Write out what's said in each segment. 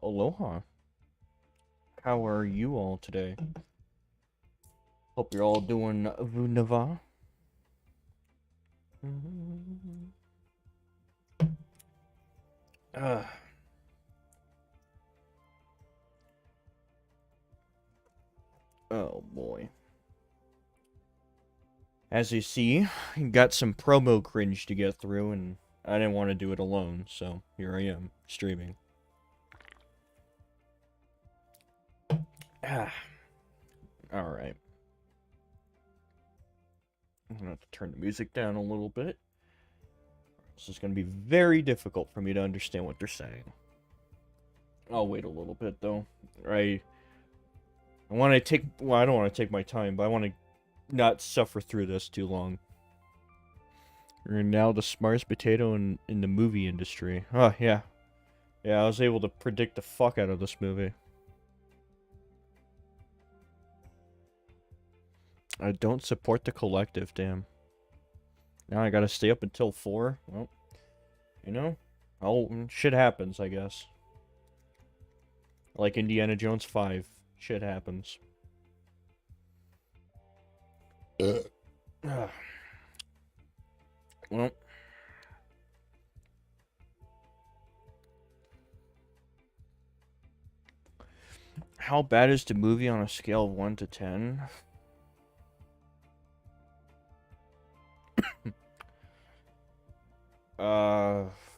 Aloha. How are you all today? Hope you're all doing Vunava. Uh, oh boy. As you see, got some promo cringe to get through, and I didn't want to do it alone, so here I am, streaming. Alright. I'm gonna have to turn the music down a little bit. This is gonna be very difficult for me to understand what they're saying. I'll wait a little bit, though. I want to take... Well, I don't want to take my time, but I want to not suffer through this too long. You're now the smartest potato in the movie industry. Oh, yeah. Yeah, I was able to predict the fuck out of this movie. I don't support the collective, damn. Now I gotta stay up until 4. Well, you know, shit happens, I guess. Like Indiana Jones 5, shit happens. Well, how bad is the movie on a scale of 1 to 10?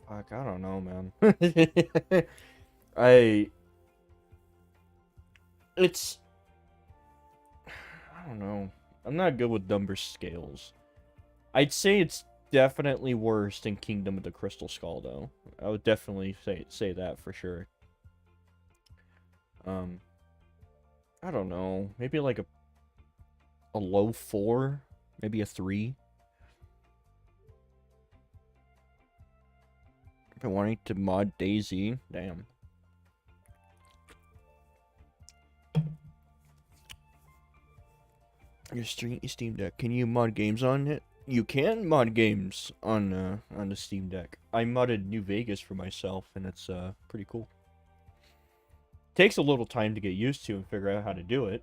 Fuck, I don't know, man. I don't know. I'm not good with number scales. I'd say it's definitely worse than Kingdom of the Crystal Skull, though. I would definitely say that for sure. I don't know. Maybe like a low 4, maybe a 3. If I wanted to mod Daisy, damn. Your Steam Deck. Can you mod games on it? You can mod games on the Steam Deck. I modded New Vegas for myself, and it's pretty cool. Takes a little time to get used to and figure out how to do it.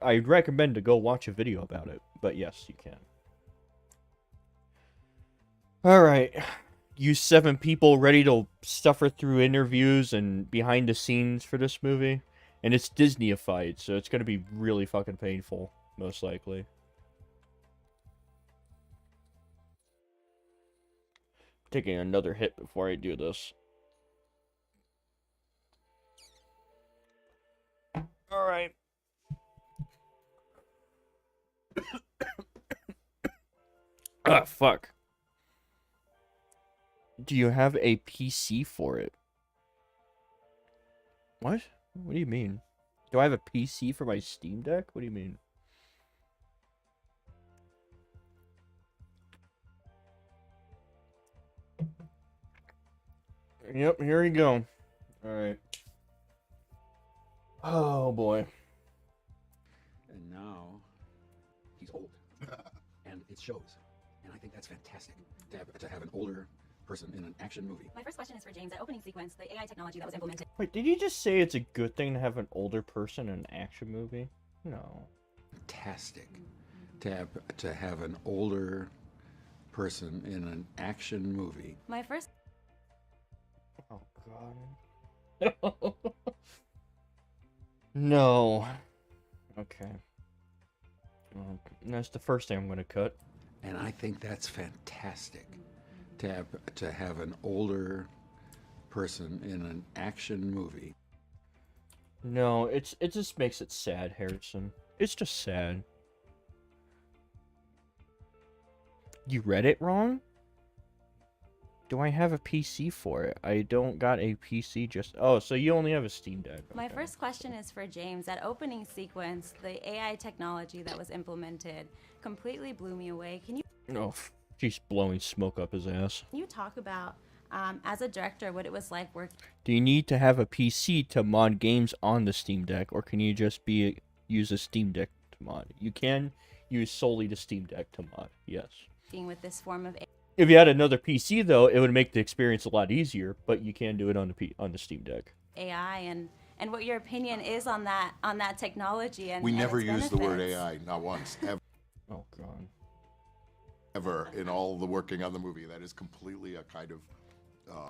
I'd recommend to go watch a video about it, but yes, you can. Alright. You 7 people ready to suffer through interviews and behind the scenes for this movie? And it's Disney-ified, so it's gonna be really fucking painful, most likely. Taking another hit before I do this. Alright. Ah, fuck. Do you have a PC for it? What? What do you mean? Do I have a PC for my Steam Deck? What do you mean? Yep, here we go. Alright. Oh, boy. And now, he's old. And it shows. And I think that's fantastic, to have an older person in an action movie. My first question is for James. That opening sequence, the AI technology that was implemented. Wait, did you just say it's a good thing to have an older person in an action movie? No. Fantastic. To have an older person in an action movie. My first... Oh, God. No. Okay. Well, that's the first thing I'm going to cut. And I think that's fantastic, to have an older person in an action movie. No, it just makes it sad, Harrison. It's just sad. You read it wrong? Do I have a PC for it? I don't got a PC just... Oh, so you only have a Steam Deck. Okay. My first question is for James. That opening sequence, the AI technology that was implemented, completely blew me away. Can you... Oh, she's blowing smoke up his ass. Can you talk about As a director, what it was like working. Do you need to have a PC to mod games on the Steam Deck, or can you just use a Steam Deck to mod? You can use solely the Steam Deck to mod, yes. With this form of If you had another PC, though, it would make the experience a lot easier, but you can do it on the Steam Deck. AI and what your opinion is on that technology and We and never its used the word benefits. AI, not once, Oh, God. ever in all the working on the movie. That is completely a kind of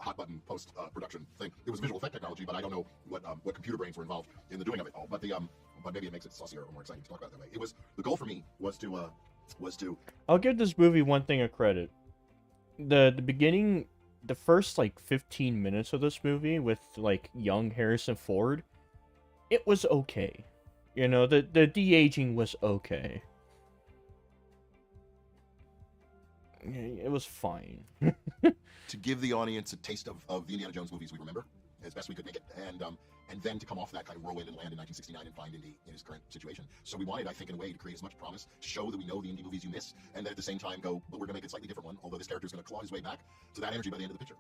hot button post production thing. It was visual effect technology, but I don't know what computer brains were involved in the doing of it all. But maybe it makes it saucier or more exciting to talk about it that way. It was the goal for me was to I'll give this movie one thing of credit. The beginning, the first like 15 minutes of this movie with like young Harrison Ford, it was okay. You know, the de-aging was okay. It was fine. to give the audience a taste of the Indiana Jones movies we remember as best we could make it, and then to come off that kind of whirlwind and land in 1969 and find Indy in his current situation. So we wanted, I think, in a way, to create as much promise, to show that we know the Indy movies you miss, and then at the same time go, but we're going to make it a slightly different one, although this character is going to claw his way back to that energy by the end of the picture.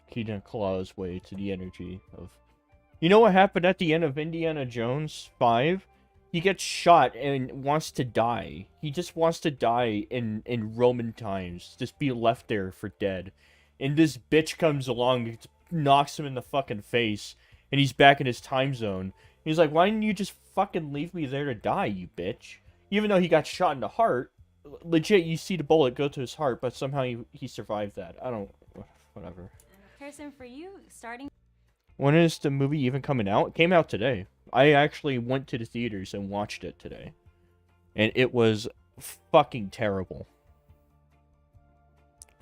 He didn't claw his way to the energy of... You know what happened at the end of Indiana Jones 5? He gets shot and wants to die. He just wants to die in Roman times. Just be left there for dead. And this bitch comes along, knocks him in the fucking face, and he's back in his time zone. He's like, why didn't you just fucking leave me there to die, you bitch? Even though he got shot in the heart, legit, you see the bullet go to his heart, but somehow he survived that. I don't... Whatever. Harrison, for you, starting... When is the movie even coming out? It came out today. I actually went to the theaters and watched it today. And it was fucking terrible.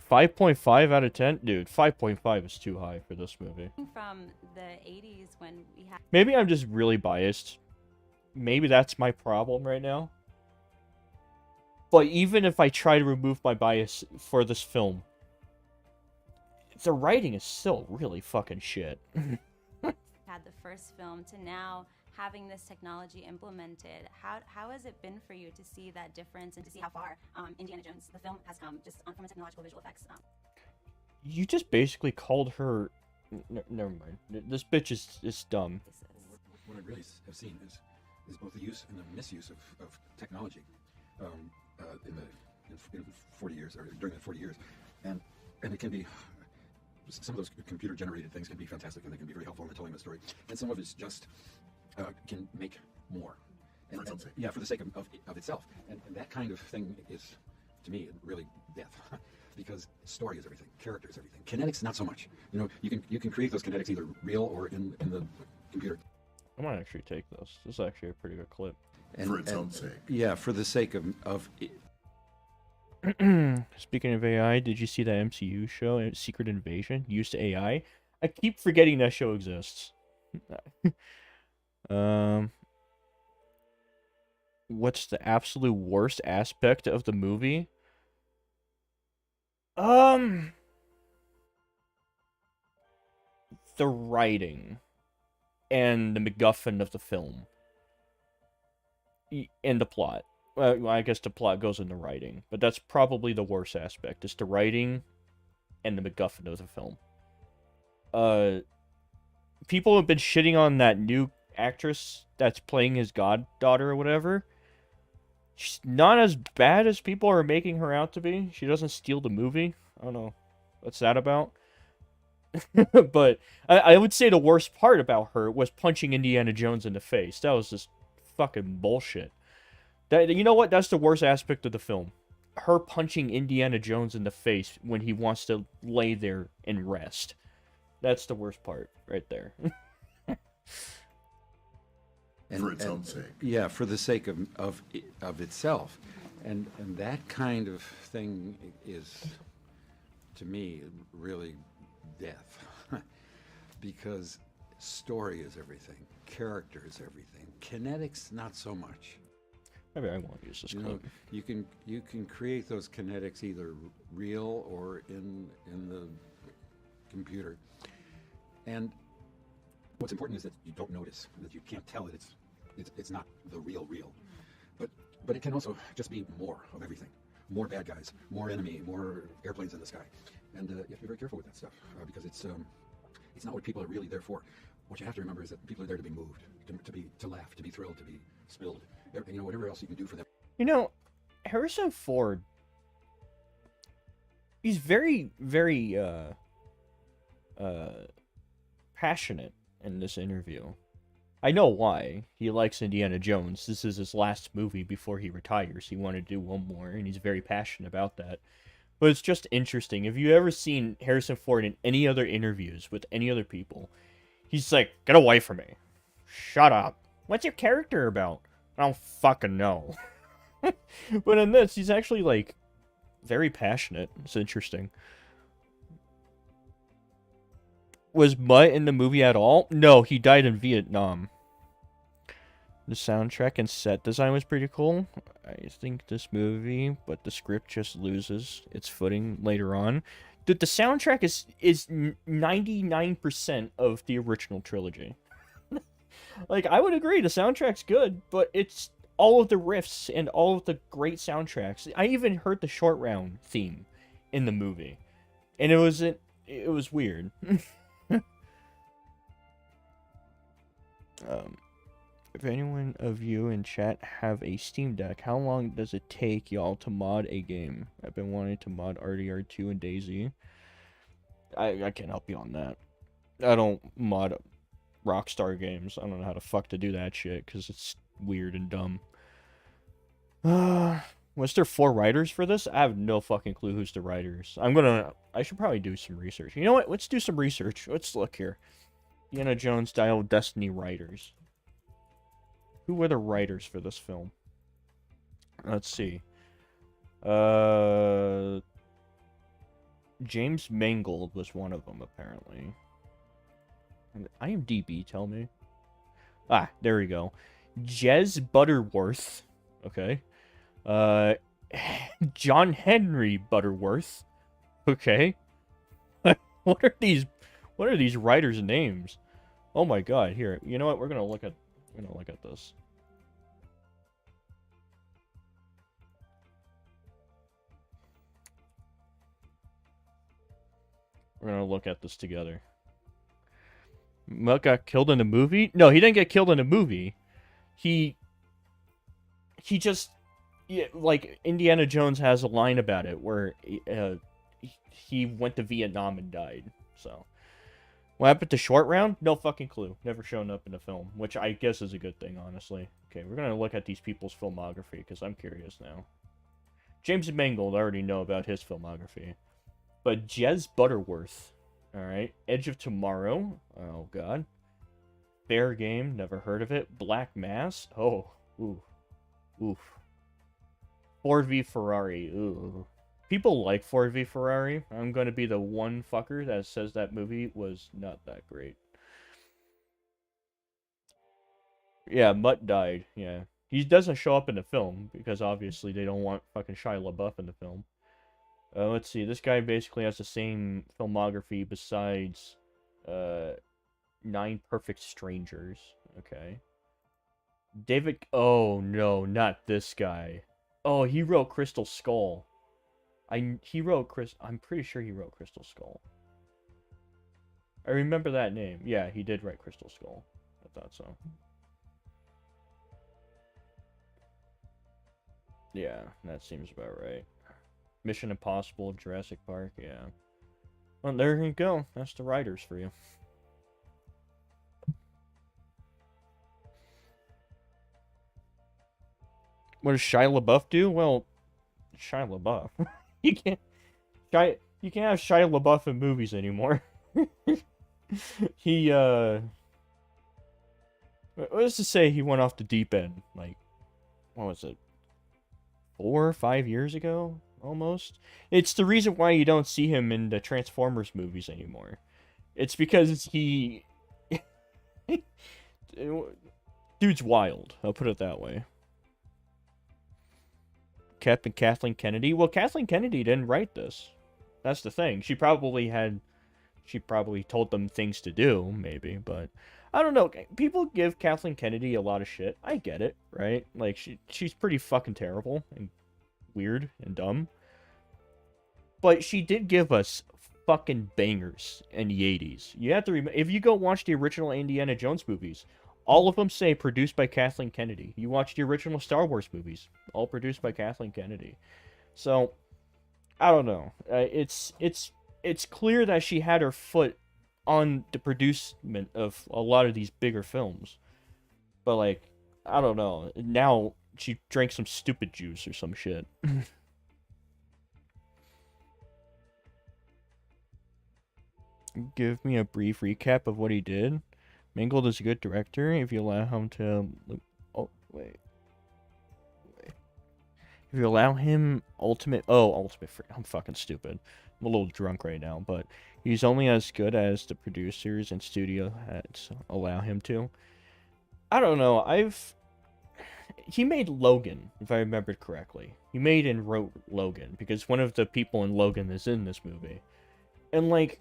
5.5 out of 10? Dude, 5.5 is too high for this movie. From the 80s when we had... Maybe I'm just really biased. Maybe that's my problem right now. But even if I try to remove my bias for this film, the writing is still really fucking shit. had the first film to now having this technology implemented, how has it been for you to see that difference and to see how far Indiana Jones, the film, has come just from a technological visual effects? You just basically called her... never mind. This bitch is dumb. What I really have seen is both the use and the misuse of technology in 40 years, or during the 40 years. And it can be... Some of those computer-generated things can be fantastic, and they can be very helpful in telling the story. And some of it's just can make more. And, yeah, for the sake of itself. And that kind of thing is, to me, really death. Because story is everything, character is everything. Kinetics, not so much. You know, you can create those kinetics either real or in the computer. I might actually take this. This is actually a pretty good clip. For its own sake. Yeah, for the sake of it. Speaking of AI, did you see that MCU show, Secret Invasion, used AI? I keep forgetting that show exists. What's the absolute worst aspect of the movie? The writing and the MacGuffin of the film and the plot. Well, I guess the plot goes in the writing, but that's probably the worst aspect. It's the writing and the MacGuffin of the film. People have been shitting on that new actress that's playing his goddaughter or whatever. She's not as bad as people are making her out to be. She doesn't steal the movie. I don't know. What's that about? But I would say the worst part about her was punching Indiana Jones in the face. That was just fucking bullshit. You know what? That's the worst aspect of the film. Her punching Indiana Jones in the face when he wants to lay there and rest. That's the worst part right there. For its own sake. Yeah, for the sake of itself. And that kind of thing is, to me, really death. Because story is everything. Character is everything. Kinetics, not so much. Maybe I won't use this clip. You can create those kinetics either real or in the computer. And what's important is that you don't notice, that you can't tell that it's not the real. But it can also just be more of everything. More bad guys, more enemy, more airplanes in the sky. and you have to be very careful with that stuff because it's not what people are really there for. What you have to remember is that people are there to be moved, to laugh, to be thrilled, to be spilled, whatever else you can do for them. You know, Harrison Ford, he's very, very passionate in this interview. I know why. He likes Indiana Jones. This is his last movie before he retires. He wanted to do one more, and he's very passionate about that. But it's just interesting. Have you ever seen Harrison Ford in any other interviews with any other people? He's like, get away from me. Shut up. What's your character about? I don't fucking know. But in this, he's actually, like, very passionate. It's interesting. Was Mutt in the movie at all? No, he died in Vietnam. The soundtrack and set design was pretty cool. I think this movie, but the script just loses its footing later on. Dude, the soundtrack is 99% of the original trilogy. Like, I would agree, the soundtrack's good, but it's all of the riffs and all of the great soundtracks. I even heard the Short Round theme in the movie, and it was weird. If anyone of you in chat have a Steam Deck, how long does it take y'all to mod a game? I've been wanting to mod RDR2 and DayZ. I can't help you on that. I don't mod Rockstar games. I don't know how the fuck to do that shit, because it's weird and dumb. Was there 4 writers for this? I have no fucking clue who's the writers. I should probably do some research. You know what? Let's do some research. Let's look here. Indiana Jones Dial of Destiny writers. Who were the writers for this film? Let's see. James Mangold was one of them, apparently. And IMDb, tell me. Ah, there we go. Jez Butterworth. Okay. John Henry Butterworth. Okay. What are these writers' names? Oh my god, here. You know what? We're gonna look at this. We're gonna look at this together. Mutt got killed in the movie? No, he didn't get killed in the movie. He just, yeah, like, Indiana Jones has a line about it where he went to Vietnam and died. So, what happened to Short Round? No fucking clue. Never shown up in the film, which I guess is a good thing, honestly. Okay, we're gonna look at these people's filmography because I'm curious now. James Mangold, I already know about his filmography. But Jez Butterworth, alright. Edge of Tomorrow, oh god. Fair Game, never heard of it. Black Mass, oh, ooh, oof. Ford v Ferrari, ooh. People like Ford v Ferrari. I'm gonna be the one fucker that says that movie was not that great. Yeah, Mutt died, yeah. He doesn't show up in the film, because obviously they don't want fucking Shia LaBeouf in the film. Let's see, this guy basically has the same filmography besides 9 Perfect Strangers. Okay. David... Oh, no, not this guy. Oh, he wrote Crystal Skull. I'm pretty sure he wrote Crystal Skull. I remember that name. Yeah, he did write Crystal Skull. I thought so. Yeah, that seems about right. Mission Impossible, Jurassic Park, yeah. Well, there you go. That's the writers for you. What does Shia LaBeouf do? Well, Shia LaBeouf. you can't have Shia LaBeouf in movies anymore. He let's just say he went off the deep end, like, what was it? 4 or 5 years ago? Almost. It's the reason why you don't see him in the Transformers movies anymore. It's because he... Dude's wild. I'll put it that way. Captain Kathleen Kennedy? Well, Kathleen Kennedy didn't write this. That's the thing. She probably told them things to do, maybe, but... I don't know. People give Kathleen Kennedy a lot of shit. I get it, right? Like, she's pretty fucking terrible and weird and dumb. But she did give us fucking bangers in the 80s. You have to remember, if you go watch the original Indiana Jones movies, all of them say produced by Kathleen Kennedy. You watch the original Star Wars movies, all produced by Kathleen Kennedy. So, I don't know. It's clear that she had her foot on the producement of a lot of these bigger films. But, like, I don't know. Now she drank some stupid juice or some shit. Give me a brief recap of what he did. Mangold is a good director if you allow him to... Oh, wait. If you allow him ultimate... Oh, ultimate free. I'm fucking stupid. I'm a little drunk right now, but he's only as good as the producers and studio heads allow him to. I don't know. He made Logan, if I remember correctly. He made and wrote Logan, because one of the people in Logan is in this movie. And, like,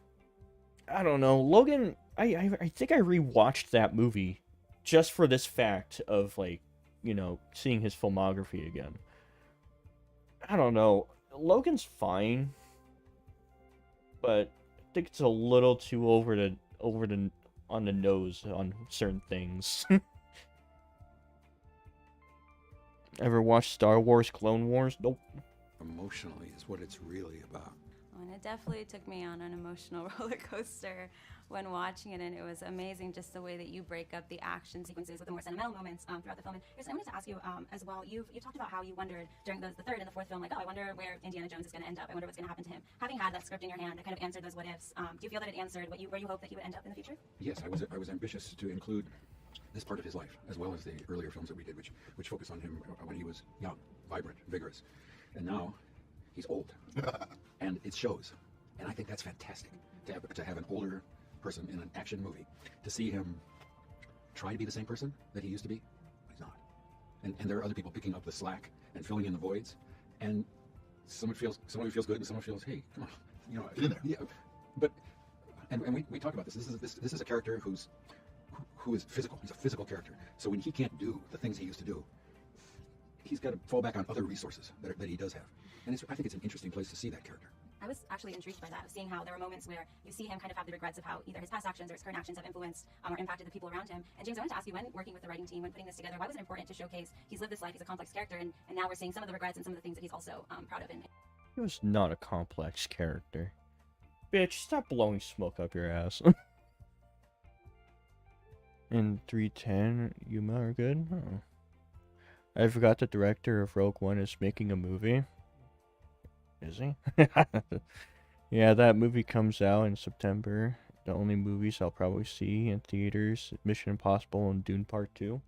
I don't know. Logan, I think I rewatched that movie just for this fact of, like, you know, seeing his filmography again. I don't know. Logan's fine, but I think it's a little too over the on the nose on certain things. Ever watched Star Wars Clone Wars? Nope. Emotionally is what it's really about. And it definitely took me on an emotional roller coaster when watching it, and it was amazing just the way that you break up the action sequences with the more sentimental moments throughout the film. And I wanted to ask you as well, you talked about how you wondered during the third and the fourth film, like, oh, I wonder where Indiana Jones is going to end up. I wonder what's going to happen to him. Having had that script in your hand that kind of answered those what ifs, do you feel that it answered where you hoped that he would end up in the future? Yes, I was ambitious to include this part of his life, as well as the earlier films that we did, which focus on him when he was young, vibrant, vigorous. And now he's old. And it shows. And I think that's fantastic to have an older person in an action movie, to see him try to be the same person that he used to be, but he's not. And there are other people picking up the slack and filling in the voids. And some of it feels good, and some of it feels, hey, come on, you know, get in there. Yeah, but and we talk about this. This is a character who is physical. He's a physical character. So when he can't do the things he used to do, he's got to fall back on other resources that he does have. And I think it's an interesting place to see that character. I was actually intrigued by that, of seeing how there were moments where you see him kind of have the regrets of how either his past actions or his current actions have influenced or impacted the people around him. And James, I wanted to ask you, when working with the writing team, when putting this together, why was it important to showcase he's lived this life, he's a complex character, and now we're seeing some of the regrets and some of the things that he's also proud of in it? He was not a complex character. Bitch, stop blowing smoke up your ass. In 310, Yuma are good? Oh. I forgot the director of Rogue One is making a movie. Is he? Yeah, that movie comes out in September. The only movies I'll probably see in theaters, Mission Impossible and Dune Part 2.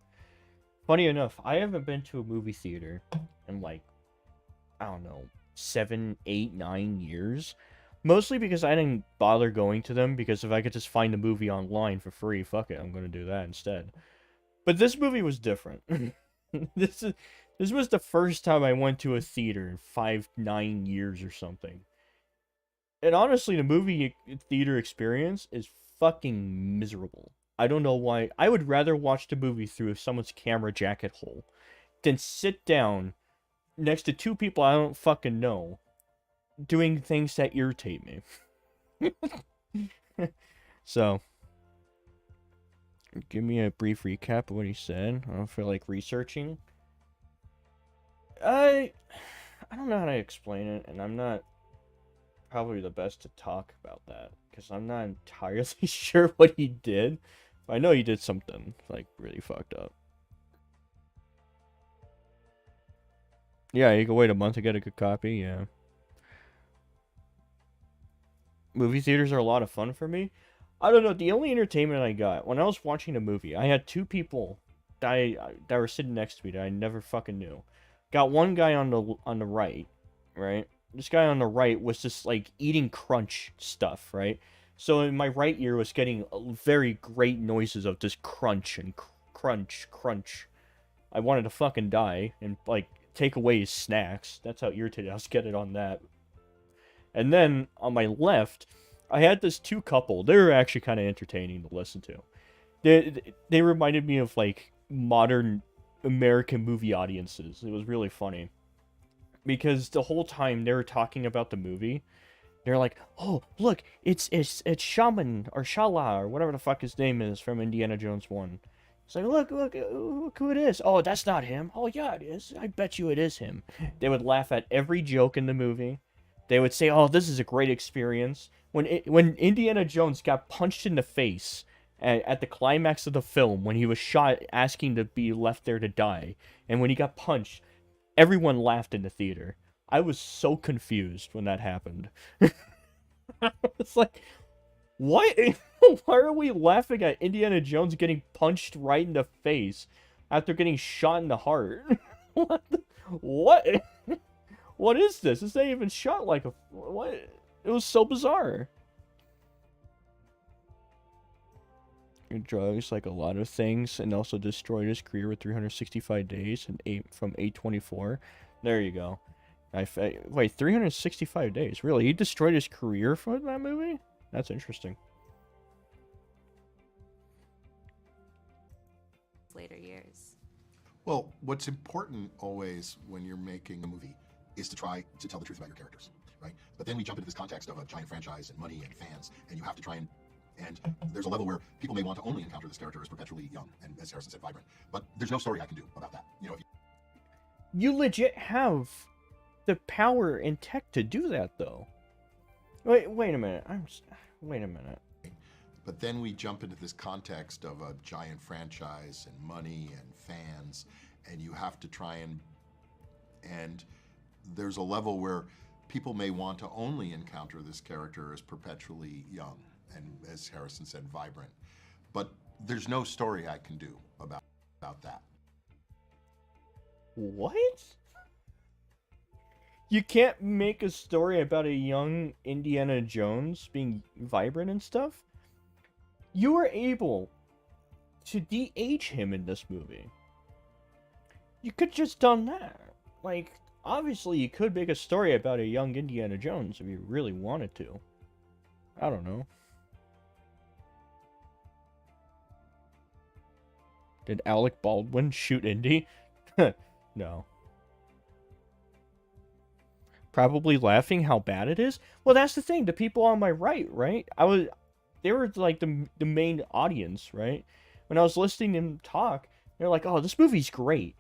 Funny enough, I haven't been to a movie theater in, like, I don't know, 7, 8, 9 years. Mostly because I didn't bother going to them, because if I could just find the movie online for free, fuck it, I'm gonna do that instead. But this movie was different. This was the first time I went to a theater in 5, 9 years or something. And honestly, the movie theater experience is fucking miserable. I don't know why. I would rather watch the movie through someone's camera jacket hole than sit down next to two people I don't fucking know doing things that irritate me. So, give me a brief recap of what he said. I don't feel like researching. I don't know how to explain it, and I'm not probably the best to talk about that, because I'm not entirely sure what he did. But I know he did something, like, really fucked up. Yeah, you can wait a month to get a good copy, yeah. Movie theaters are a lot of fun for me. I don't know, the only entertainment I got, when I was watching a movie, I had two people that were sitting next to me that I never fucking knew. Got one guy on the right, right? This guy on the right was just, like, eating crunch stuff, right? So in my right ear was getting very great noises of just crunch and crunch, crunch. I wanted to fucking die and, like, take away his snacks. That's how irritated I was getting on that. And then, on my left, I had this two couple. They were actually kind of entertaining to listen to. They reminded me of, like, modern American movie audiences. It was really funny. Because the whole time they were talking about the movie, They're like, oh, look, it's Shaman or Shala or whatever the fuck his name is from Indiana Jones 1. It's like, look who it is. Oh, that's not him. Oh, yeah, it is. I bet you it is him. They would laugh at every joke in the movie. They would say, oh, this is a great experience. When Indiana Jones got punched in the face at the climax of the film, when he was shot asking to be left there to die, and when he got punched, everyone laughed in the theater. I was so confused when that happened. It's like, what? Why are we laughing at Indiana Jones getting punched right in the face after getting shot in the heart? What? What is this? This ain't even shot like a... What? It was so bizarre. Drugs, like a lot of things, and also destroyed his career with 365 days and from 824. There you go. Wait, 365 days? Really? He destroyed his career for that movie? That's interesting. Later years. Well, what's important always when you're making a movie is to try to tell the truth about your characters, right? But then we jump into this context of a giant franchise and money and fans, and you have to try and there's a level where people may want to only encounter this character as perpetually young and, as Harrison said, vibrant. But there's no story I can do about that. You know, if you legit have the power and tech to do that, though. Wait a minute. Wait a minute. But then we jump into this context of a giant franchise and money and fans, and you have to try and there's a level where people may want to only encounter this character as perpetually young and, as Harrison said, vibrant. But there's no story I can do about that. What? You can't make a story about a young Indiana Jones being vibrant and stuff? You were able to de-age him in this movie. You could just done that. Like, obviously you could make a story about a young Indiana Jones if you really wanted to. I don't know. Did Alec Baldwin shoot Indy? No. Probably laughing how bad it is? Well, that's the thing. The people on my right? They were like the main audience, right? When I was listening to them talk, they're like, oh, this movie's great.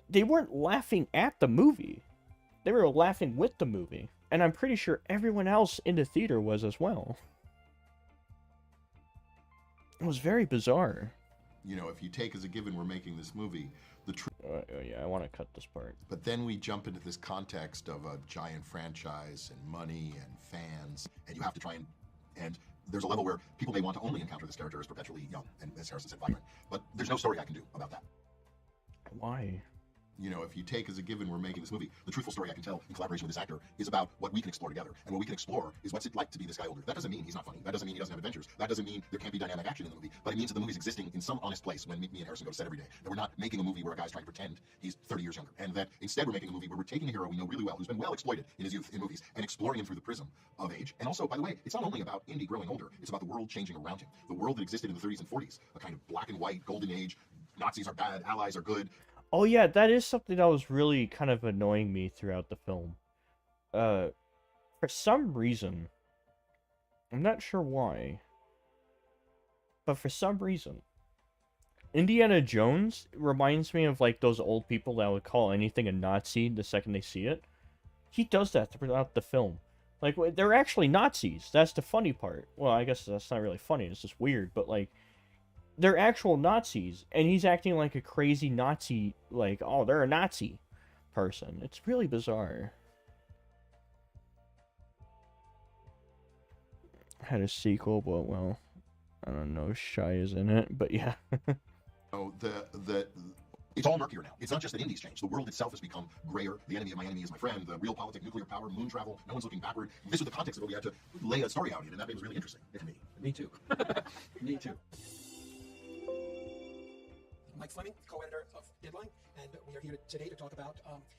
They weren't laughing at the movie. They were laughing with the movie. And I'm pretty sure everyone else in the theater was as well. It was very bizarre. You know, if you take as a given we're making this movie, the truth. Yeah, I want to cut this part. But then we jump into this context of a giant franchise and money and fans, and you have to try and there's a level where people may want to only encounter this character as perpetually young and, as Harrison said, vibrant. But there's no story I can do about that. Why? You know, if you take as a given we're making this movie, the truthful story I can tell in collaboration with this actor is about what we can explore together. And what we can explore is what's it like to be this guy older. That doesn't mean he's not funny. That doesn't mean he doesn't have adventures. That doesn't mean there can't be dynamic action in the movie. But it means that the movie's existing in some honest place when me and Harrison go to set every day. That we're not making a movie where a guy's trying to pretend he's 30 years younger. And that instead we're making a movie where we're taking a hero we know really well, who's been well exploited in his youth in movies, and exploring him through the prism of age. And also, by the way, it's not only about Indy growing older, it's about the world changing around him. The world that existed in the 30s and 40s, a kind of black and white, golden age, Nazis are bad, allies are good. Oh yeah, that is something that was really kind of annoying me throughout the film. For some reason, I'm not sure why, but for some reason, Indiana Jones reminds me of like those old people that would call anything a Nazi the second they see it. He does that throughout the film. Like, they're actually Nazis. That's the funny part. Well, I guess that's not really funny. It's just weird, but like, they're actual Nazis, and he's acting like a crazy Nazi, like, oh, they're a Nazi person. It's really bizarre. Had a sequel, but, well, I don't know, Shy is in it, but yeah. Oh, it's all murkier now. It's not just that Indy's changed. The world itself has become grayer. The enemy of my enemy is my friend. The real politics, nuclear power, moon travel. No one's looking backward. This was the context of what we had to lay a story out in, and that was really interesting to me. Me too. Me too. Mike Fleming, co-editor of Deadline, and we are here today to talk about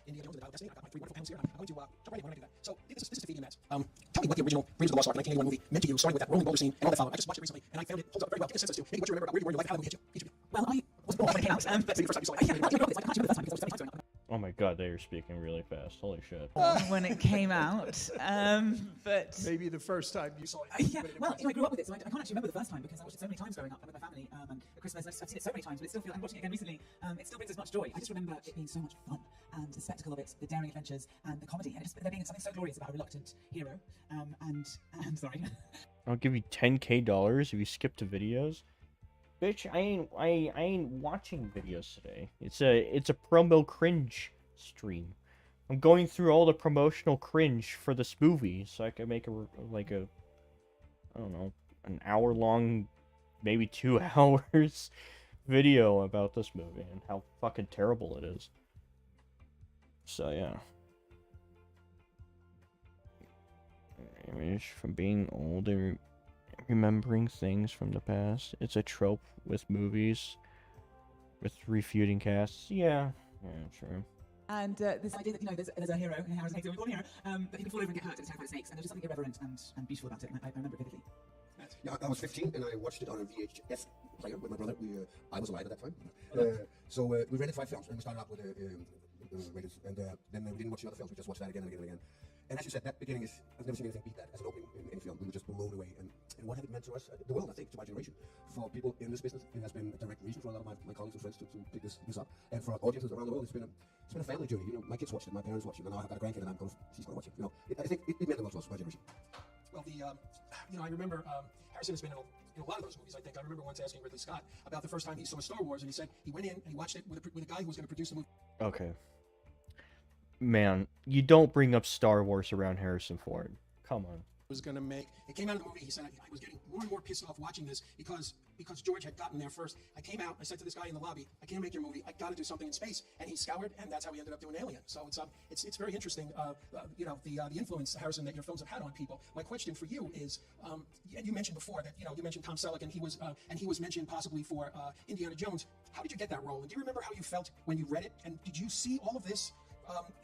Indiana Jones and the Dial of Destiny. I've got my three wonderful panels here. I'm going to jump right in when I do that. So this is Defeating the Mets. Tell me what the original Raiders of the Lost Ark 1981 movie meant to you, starting with that rolling boulder scene and all that followed. I just watched it recently, and I found it holds up very well. Give us a sense as to maybe what you remember about where you were in your life, how that movie hit you. Each of you. Well, I was born when it came out. That's the first time you saw it. I didn't know it's like a conscious, that's my because I was 75, so Oh my god, they are speaking really fast. Holy shit. when it came out. But Maybe the first time you saw it. yeah, well, I grew up with it, so I can't actually remember the first time because I watched it so many times growing up with my family and at Christmas. I've seen it so many times, but it still feels, and watching it again recently, it still brings as much joy. I just remember it being so much fun and the spectacle of it, the daring adventures and the comedy, and there being something so glorious about a reluctant hero. And sorry. I'll give you $10K if you skip to videos. Bitch, I ain't watching videos today. It's a promo cringe stream. I'm going through all the promotional cringe for this movie so I can make I don't know, an hour long, maybe 2 hours video about this movie and how fucking terrible it is. So yeah. Image from being old and remembering things from the past. It's a trope with movies with refuting casts. Yeah, true. And this idea that, you know, there's a hero, and Harrison hates it, we call him a hero, but he can fall over and get hurt and attacked by snakes, and there's just something irreverent and beautiful about it, and I remember it vividly. Yeah, I was 15 and I watched it on a VHS player with my brother. I was alive at that time. So we rented 5 films and we started out with Raiders, and then we didn't watch the other films. We just watched that again and again and again. And as you said, that beginning I've never seen anything beat that as an opening in any film. We were just blown away. And what has it meant to us, the world, I think, to my generation, for people in this business, it has been a direct reason for a lot of my colleagues and friends to pick this up. And for audiences around the world, it's been a family journey. You know, my kids watched it, my parents watched it, and now I've got a grandkid and she's going to watch it. You know, I think it meant a lot to us, my generation. Well, I remember Harrison has been in a lot of those movies. I think I remember once asking Ridley Scott about the first time he saw Star Wars, and he said he went in and he watched it with a guy who was going to produce the movie. Okay. Man, you don't bring up Star Wars around Harrison Ford. Come on. Was going to make it came out of the movie. He said I was getting more and more pissed off watching this because George had gotten there first. I came out. I said to this guy in the lobby, "I can't make your movie. I got to do something in space." And he scoured, and that's how we ended up doing Alien. So it's very interesting. The influence, Harrison, that your films have had on people. My question for you is, you mentioned before that you mentioned Tom Selleck, and he was mentioned possibly for Indiana Jones. How did you get that role? And do you remember how you felt when you read it? And did you see all of this?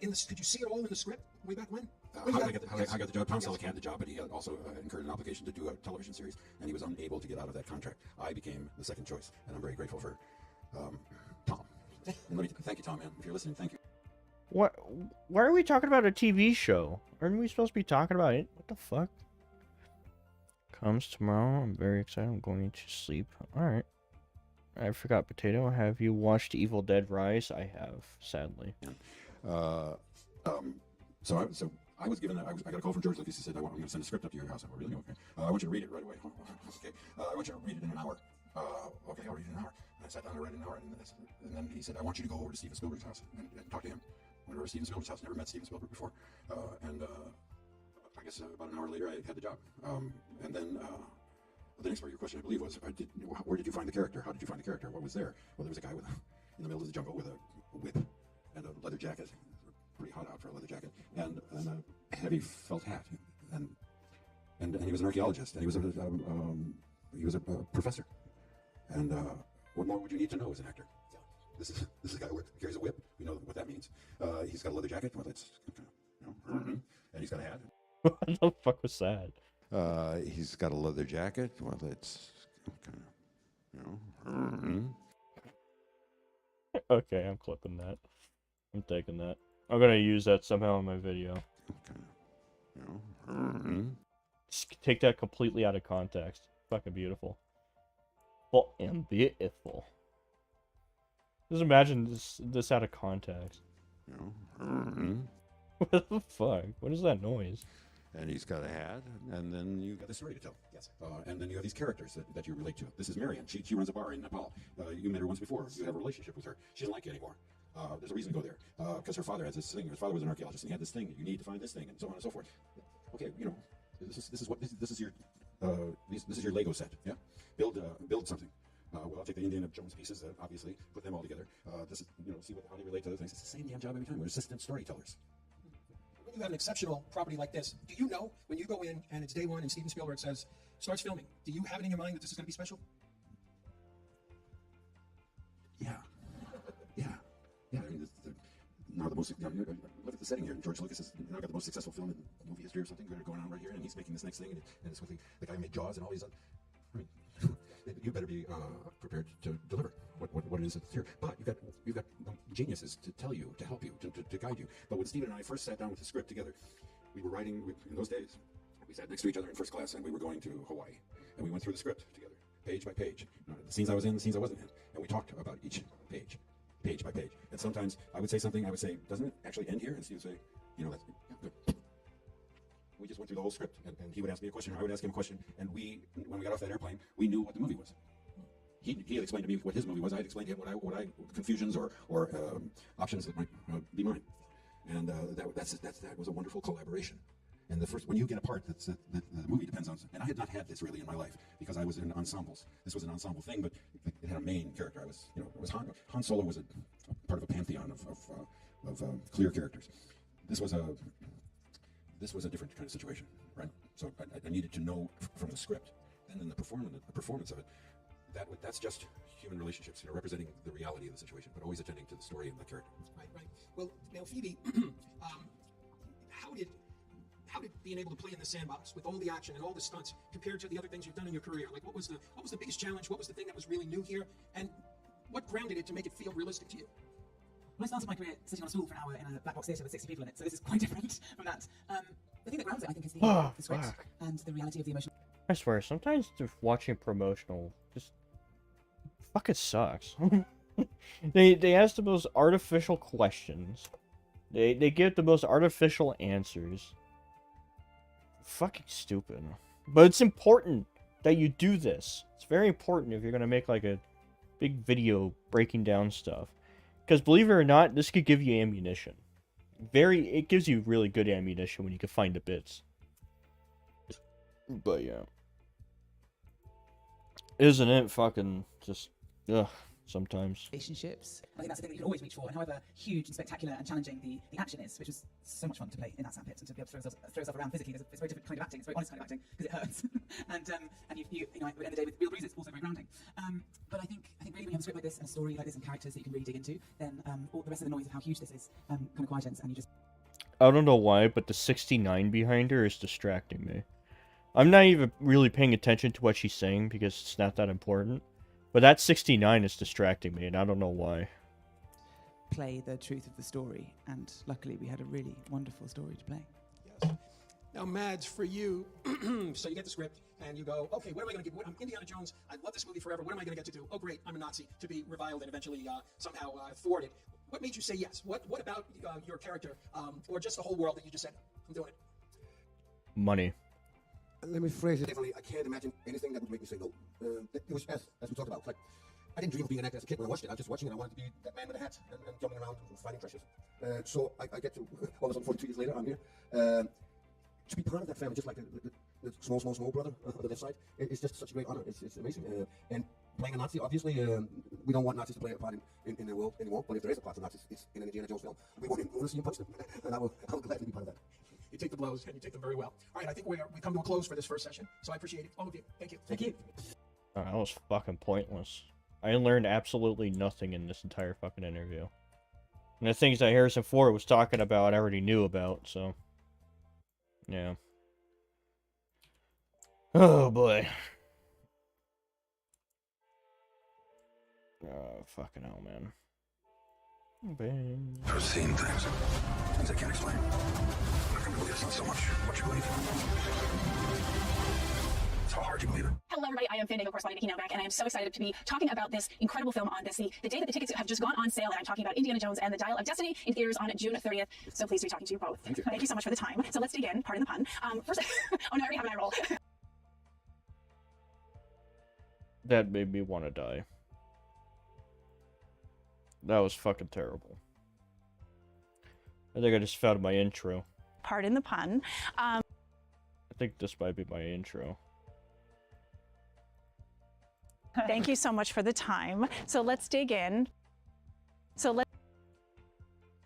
Did you see it all in the script way back when? How I got the job. Tom Selleck had the job, but he also incurred an obligation to do a television series, and he was unable to get out of that contract. I became the second choice, and I'm very grateful for Tom. And let me thank you, Tom, man. If you're listening, thank you. What? Why are we talking about a TV show? Aren't we supposed to be talking about it? What the fuck? Comes tomorrow. I'm very excited. I'm going to sleep. Alright. I forgot, Potato. Have you watched Evil Dead Rise? I have, sadly. So I was given. I got a call from George Lucas. He said, "I'm going to send a script up to your house." I went, "Really? Okay. I want you to read it right away." Okay. I want you to read it in an hour. Okay, I'll read it in an hour. And I sat down and read it in an hour, and then he said, "I want you to go over to Steven Spielberg's house and talk to him." Went over to Steven Spielberg's house. Never met Steven Spielberg before, and I guess about an hour later, I had the job. And then the next part of your question, I believe, was, where did you find the character? How did you find the character? What was there? Well, there was a guy in the middle of the jungle with a whip and a leather jacket. Pretty hot out for a leather jacket, and a heavy felt hat, and he was an archaeologist, and he was a professor, and what more would you need to know as an actor? This is a guy who carries a whip. We know what that means. He's got a leather jacket. Well, that's and he's got a hat. What the fuck was that? He's got a leather jacket. Well, it's Okay, I'm clipping that. I'm taking that. I'm gonna use that somehow in my video. Just take that completely out of context. Fucking beautiful. Fucking beautiful. Just imagine this out of context. What the fuck? What is that noise? And he's got a hat, and then you got this story to tell. Yes. And then you have these characters that you relate to. This is Marion. She runs a bar in Nepal. You met her once before. You have a relationship with her. She doesn't like you anymore. There's a reason to go there. Because her father has this thing. Her father was an archaeologist, and he had this thing. You need to find this thing, and so on and so forth. Okay, this is your Lego set. Yeah, build something. Well, I'll take the Indiana Jones pieces, obviously, put them all together. This is, see how they relate to other things. It's the same damn job every time. We're assistant storytellers. When you have an exceptional property like this, do you know when you go in and it's day one and Steven Spielberg starts filming, do you have it in your mind that this is going to be special? Yeah. I mean, now the most. Look at the setting here. George Lucas has now got the most successful film in movie history or something going on right here, and he's making this next thing, and it's with the guy who made Jaws and all these. I mean, you better be prepared to deliver. what it is that's here. But you've got geniuses to tell you, to help you, to guide you. But when Stephen and I first sat down with the script together, we were writing in those days. We sat next to each other in first class, and we were going to Hawaii, and we went through the script together, page by page, the scenes I was in, the scenes I wasn't in, and we talked about each page by page. And sometimes I would say something, I would say, doesn't it actually end here? And Steve would say, that's good. We just went through the whole script, and he would ask me a question, or I would ask him a question, and when we got off that airplane, we knew what the movie was. He had explained to me what his movie was. I had explained to him what I confusions or options that might be mine, and that was a wonderful collaboration. And when you get a part the movie depends on, and I had not had this really in my life because I was in ensembles. This was an ensemble thing, but it had a main character. It was Han Solo was a part of a pantheon of clear characters. This was a different kind of situation, right? So I needed to know from the script, and then the performance of it. That's just human relationships, representing the reality of the situation, but always attending to the story and the character. Right. Well, now Phoebe, how did being able to play in the sandbox with all the action and all the stunts compared to the other things you've done in your career? Like, what was the biggest challenge? What was the thing that was really new here? And what grounded it to make it feel realistic to you? When I started my career sitting on a stool for an hour in a black box theatre with 60 people in it, so this is quite different from that. The thing that grounds it, I think, is the script and the reality of the emotion. I swear, sometimes just watching promotional just fucking sucks. They ask the most artificial questions. They give the most artificial answers. Fucking stupid. But it's important that you do this. It's very important if you're gonna make like a big video breaking down stuff. Because believe it or not, this could give you ammunition. It gives you really good ammunition when you can find the bits. But yeah. Isn't it fucking just sometimes. Relationships. I think that's the thing that you can always reach for, and however huge and spectacular and challenging the action is, which was so much fun to play in that sandpit and to be able to throw yourself around physically. It's a very different kind of acting. It's a very honest kind of acting because it hurts, and you at the end of the day with real bruises, it's also very grounding. But I think really when you have a script like this and a story like this and characters that you can really dig into, then all the rest of the noise of how huge this is kind of quietens, and you just. I don't know why, but the 69 behind her is distracting me. I'm not even really paying attention to what she's saying because it's not that important. But that 69 is distracting me, and I don't know why. Play the truth of the story, and luckily we had a really wonderful story to play. Yes. Now, Mads, for you, so you get the script, and you go, okay, what am I going to give? I'm Indiana Jones. I love this movie forever. What am I going to get to do? Oh, great, I'm a Nazi, to be reviled and eventually somehow thwarted. What made you say yes? What about your character, or just the whole world that you just said, I'm doing it? Money. Let me phrase it differently. I can't imagine anything that would make me say no. It was as we talked about. Like, I didn't dream of being an actor as a kid when I watched it. I was just watching it. I wanted to be that man with a hat and jumping around and finding treasures. So I get to, all of a sudden, 42 years later, I'm here. To be part of that family, just like the small brother on the left side, it's just such a great honor. It's amazing. And playing a Nazi, obviously, we don't want Nazis to play a part in the world anymore. But if there is a part of Nazis, it's in an Indiana Jones film. We want to see him punch them, and I will gladly be part of that. You take the blows, and you take them very well. All right, I think we come to a close for this first session. So I appreciate it, all of you. Thank you. Thank you. That was fucking pointless. I learned absolutely nothing in this entire fucking interview. And the things that Harrison Ford was talking about, I already knew about, so. Yeah. Oh, boy. Oh, fucking hell, man. I've seen things I can't explain. I can believe it's not so much what you believe. It's how hard you believe it. Hello, everybody. I am Fandango correspondent Nikki Novak, and I am so excited to be talking about this incredible film on this the day that the tickets have just gone on sale, and I'm talking about Indiana Jones and the Dial of Destiny in theaters on June 30th. So pleased to be talking to you both. Thank you so much for the time. So let's dig in. Pardon the pun. First, oh no, I already have an eye roll. That made me want to die. That was fucking terrible. I think I just found my intro. Pardon the pun. I think this might be my intro. Thank you so much for the time. So let's dig in. So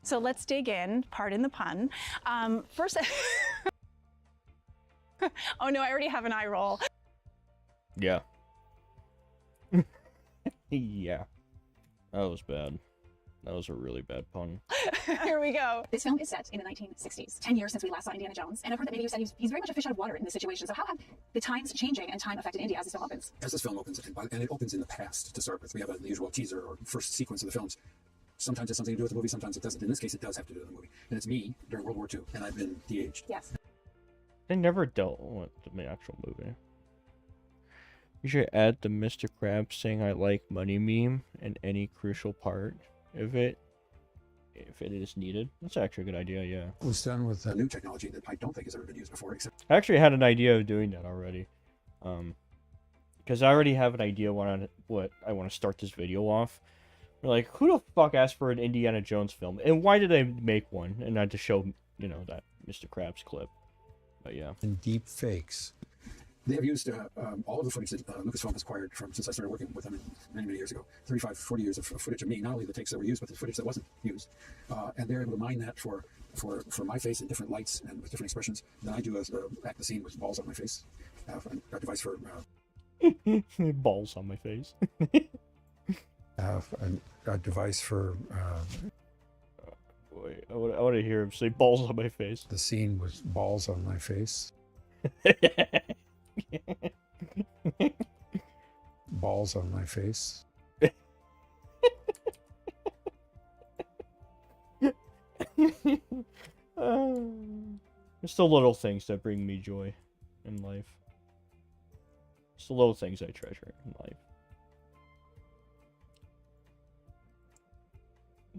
let's dig in. Pardon the pun. First, oh no, I already have an eye roll. Yeah. Yeah. That was bad. That was a really bad pun. Here we go. This film is set in the 1960s, 10 years since we last saw Indiana Jones. And I've heard that maybe you said he's very much a fish out of water in this situation. So how have the times changing and time affected India as this film opens? As this film opens, and it opens in the past to start with, we have the usual teaser or first sequence of the films. Sometimes it's something to do with the movie, sometimes it doesn't. In this case, it does have to do with the movie. And it's me during World War II, and I've been de-aged. Yes. They never dealt with the actual movie. You should add the Mr. Krabs saying "I like money" meme in any crucial part of it, if it is needed. That's actually a good idea, yeah. It was done with a new technology that I don't think has ever been used before, except... I actually had an idea of doing that already. Because I already have an idea what I want to start this video off. Like, who the fuck asked for an Indiana Jones film? And why did they make one? And not to show, you know, that Mr. Krabs clip. But yeah. And deep fakes. They have used all of the footage that Lucasfilm has acquired since I started working with them many, many years ago. 35, 40 years of footage of me, not only the takes that were used, but the footage that wasn't used. And they're able to mine that for my face in different lights and with different expressions. Then I do act the scene with balls on my face. A device for... balls on my face. a device for... Wait, I want to hear him say balls on my face. The scene with balls on my face. Balls on my face. It's the little things that bring me joy in life. It's the little things I treasure in life.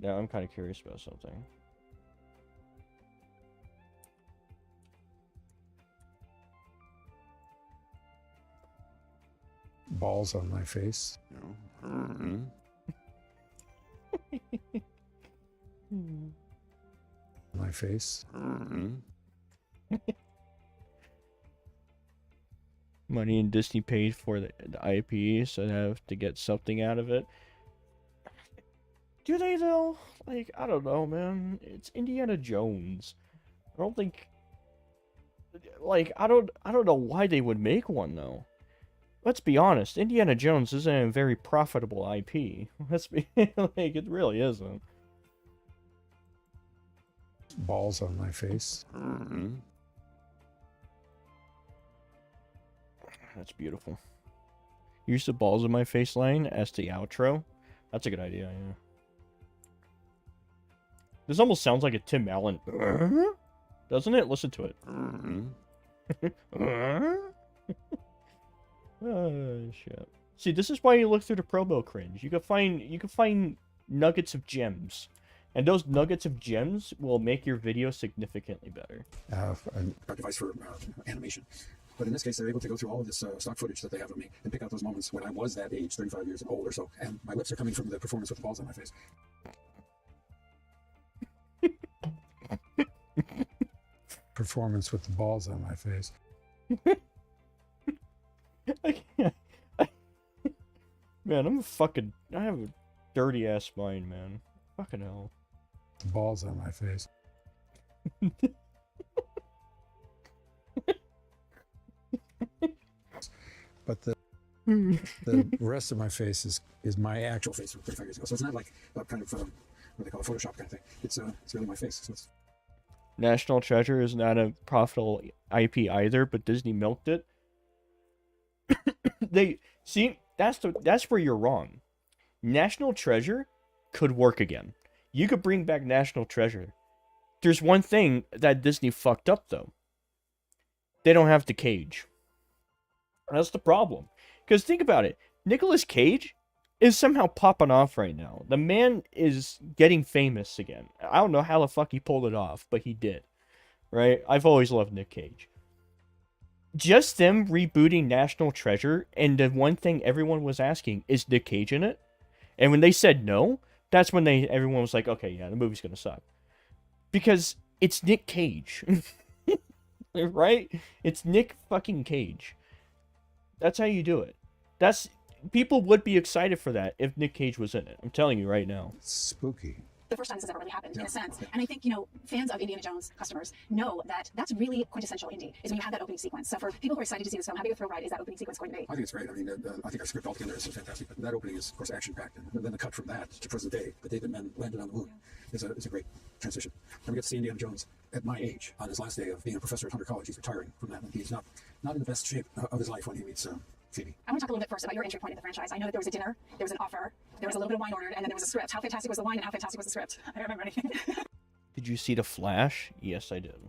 Now I'm kind of curious about something. Balls on my face. My face. Money and Disney paid for the IP, so they have to get something out of it. Do they though? Like, I don't know, man. It's Indiana Jones. I don't think... Like, I don't know why they would make one, though. Let's be honest, Indiana Jones isn't a very profitable IP. Let's be... like, it really isn't. Balls on my face. That's beautiful. Use the balls on my face line as the outro. That's a good idea, yeah. This almost sounds like a Tim Allen. Doesn't it? Listen to it. Oh, shit. See, this is why you look through the promo cringe. You can find nuggets of gems. And those nuggets of gems will make your video significantly better. A device for animation. But in this case, they're able to go through all of this stock footage that they have of me and pick out those moments when I was that age, 35 years old or so. And my lips are coming from the performance with the balls on my face. Performance with the balls on my face. I can't. Man, I have a dirty ass mind, man. Fucking hell. The balls on my face. But the rest of my face is my actual face from 35 years ago. So it's not like a kind of what they call a Photoshop kind of thing. It's really my face. So it's... National Treasure is not a profitable IP either, but Disney milked it. They see that's where you're wrong. National Treasure could work again. You could bring back National Treasure. There's one thing that Disney fucked up though. They don't have the Cage. That's the problem. Because think about it. Nicolas Cage is somehow popping off right now. The man is getting famous again. I don't know how the fuck he pulled it off, but he did. Right? I've always loved Nick Cage. Just them rebooting National Treasure, and the one thing everyone was asking, is Nick Cage in it? And when they said no, that's when everyone was like, okay, yeah, the movie's gonna suck. Because it's Nick Cage. Right? It's Nick fucking Cage. That's how you do it. People would be excited for that if Nick Cage was in it. I'm telling you right now. It's spooky. the first time this has ever really happened, in a sense. And I think, you know, fans of Indiana Jones, customers, know that that's really quintessential indie, is when you have that opening sequence. So for people who are excited to see this film, how big a thrill ride is that opening sequence going to be? I think it's great. I mean, I think our script altogether is fantastic. That opening is, of course, action-packed. And then the cut from that to present day, the day that men landed on the moon, is a great transition. And we get to see Indiana Jones at my age, on his last day of being a professor at Hunter College. He's retiring from that, and he's not in the best shape of his life when he meets Phoebe. I want to talk a little bit first about your entry point in the franchise. I know that there was a dinner, there was an offer, there was a little bit of wine ordered, and then there was a script. How fantastic was the wine and how fantastic was the script? I don't remember anything. Did you see The Flash? Yes, I did.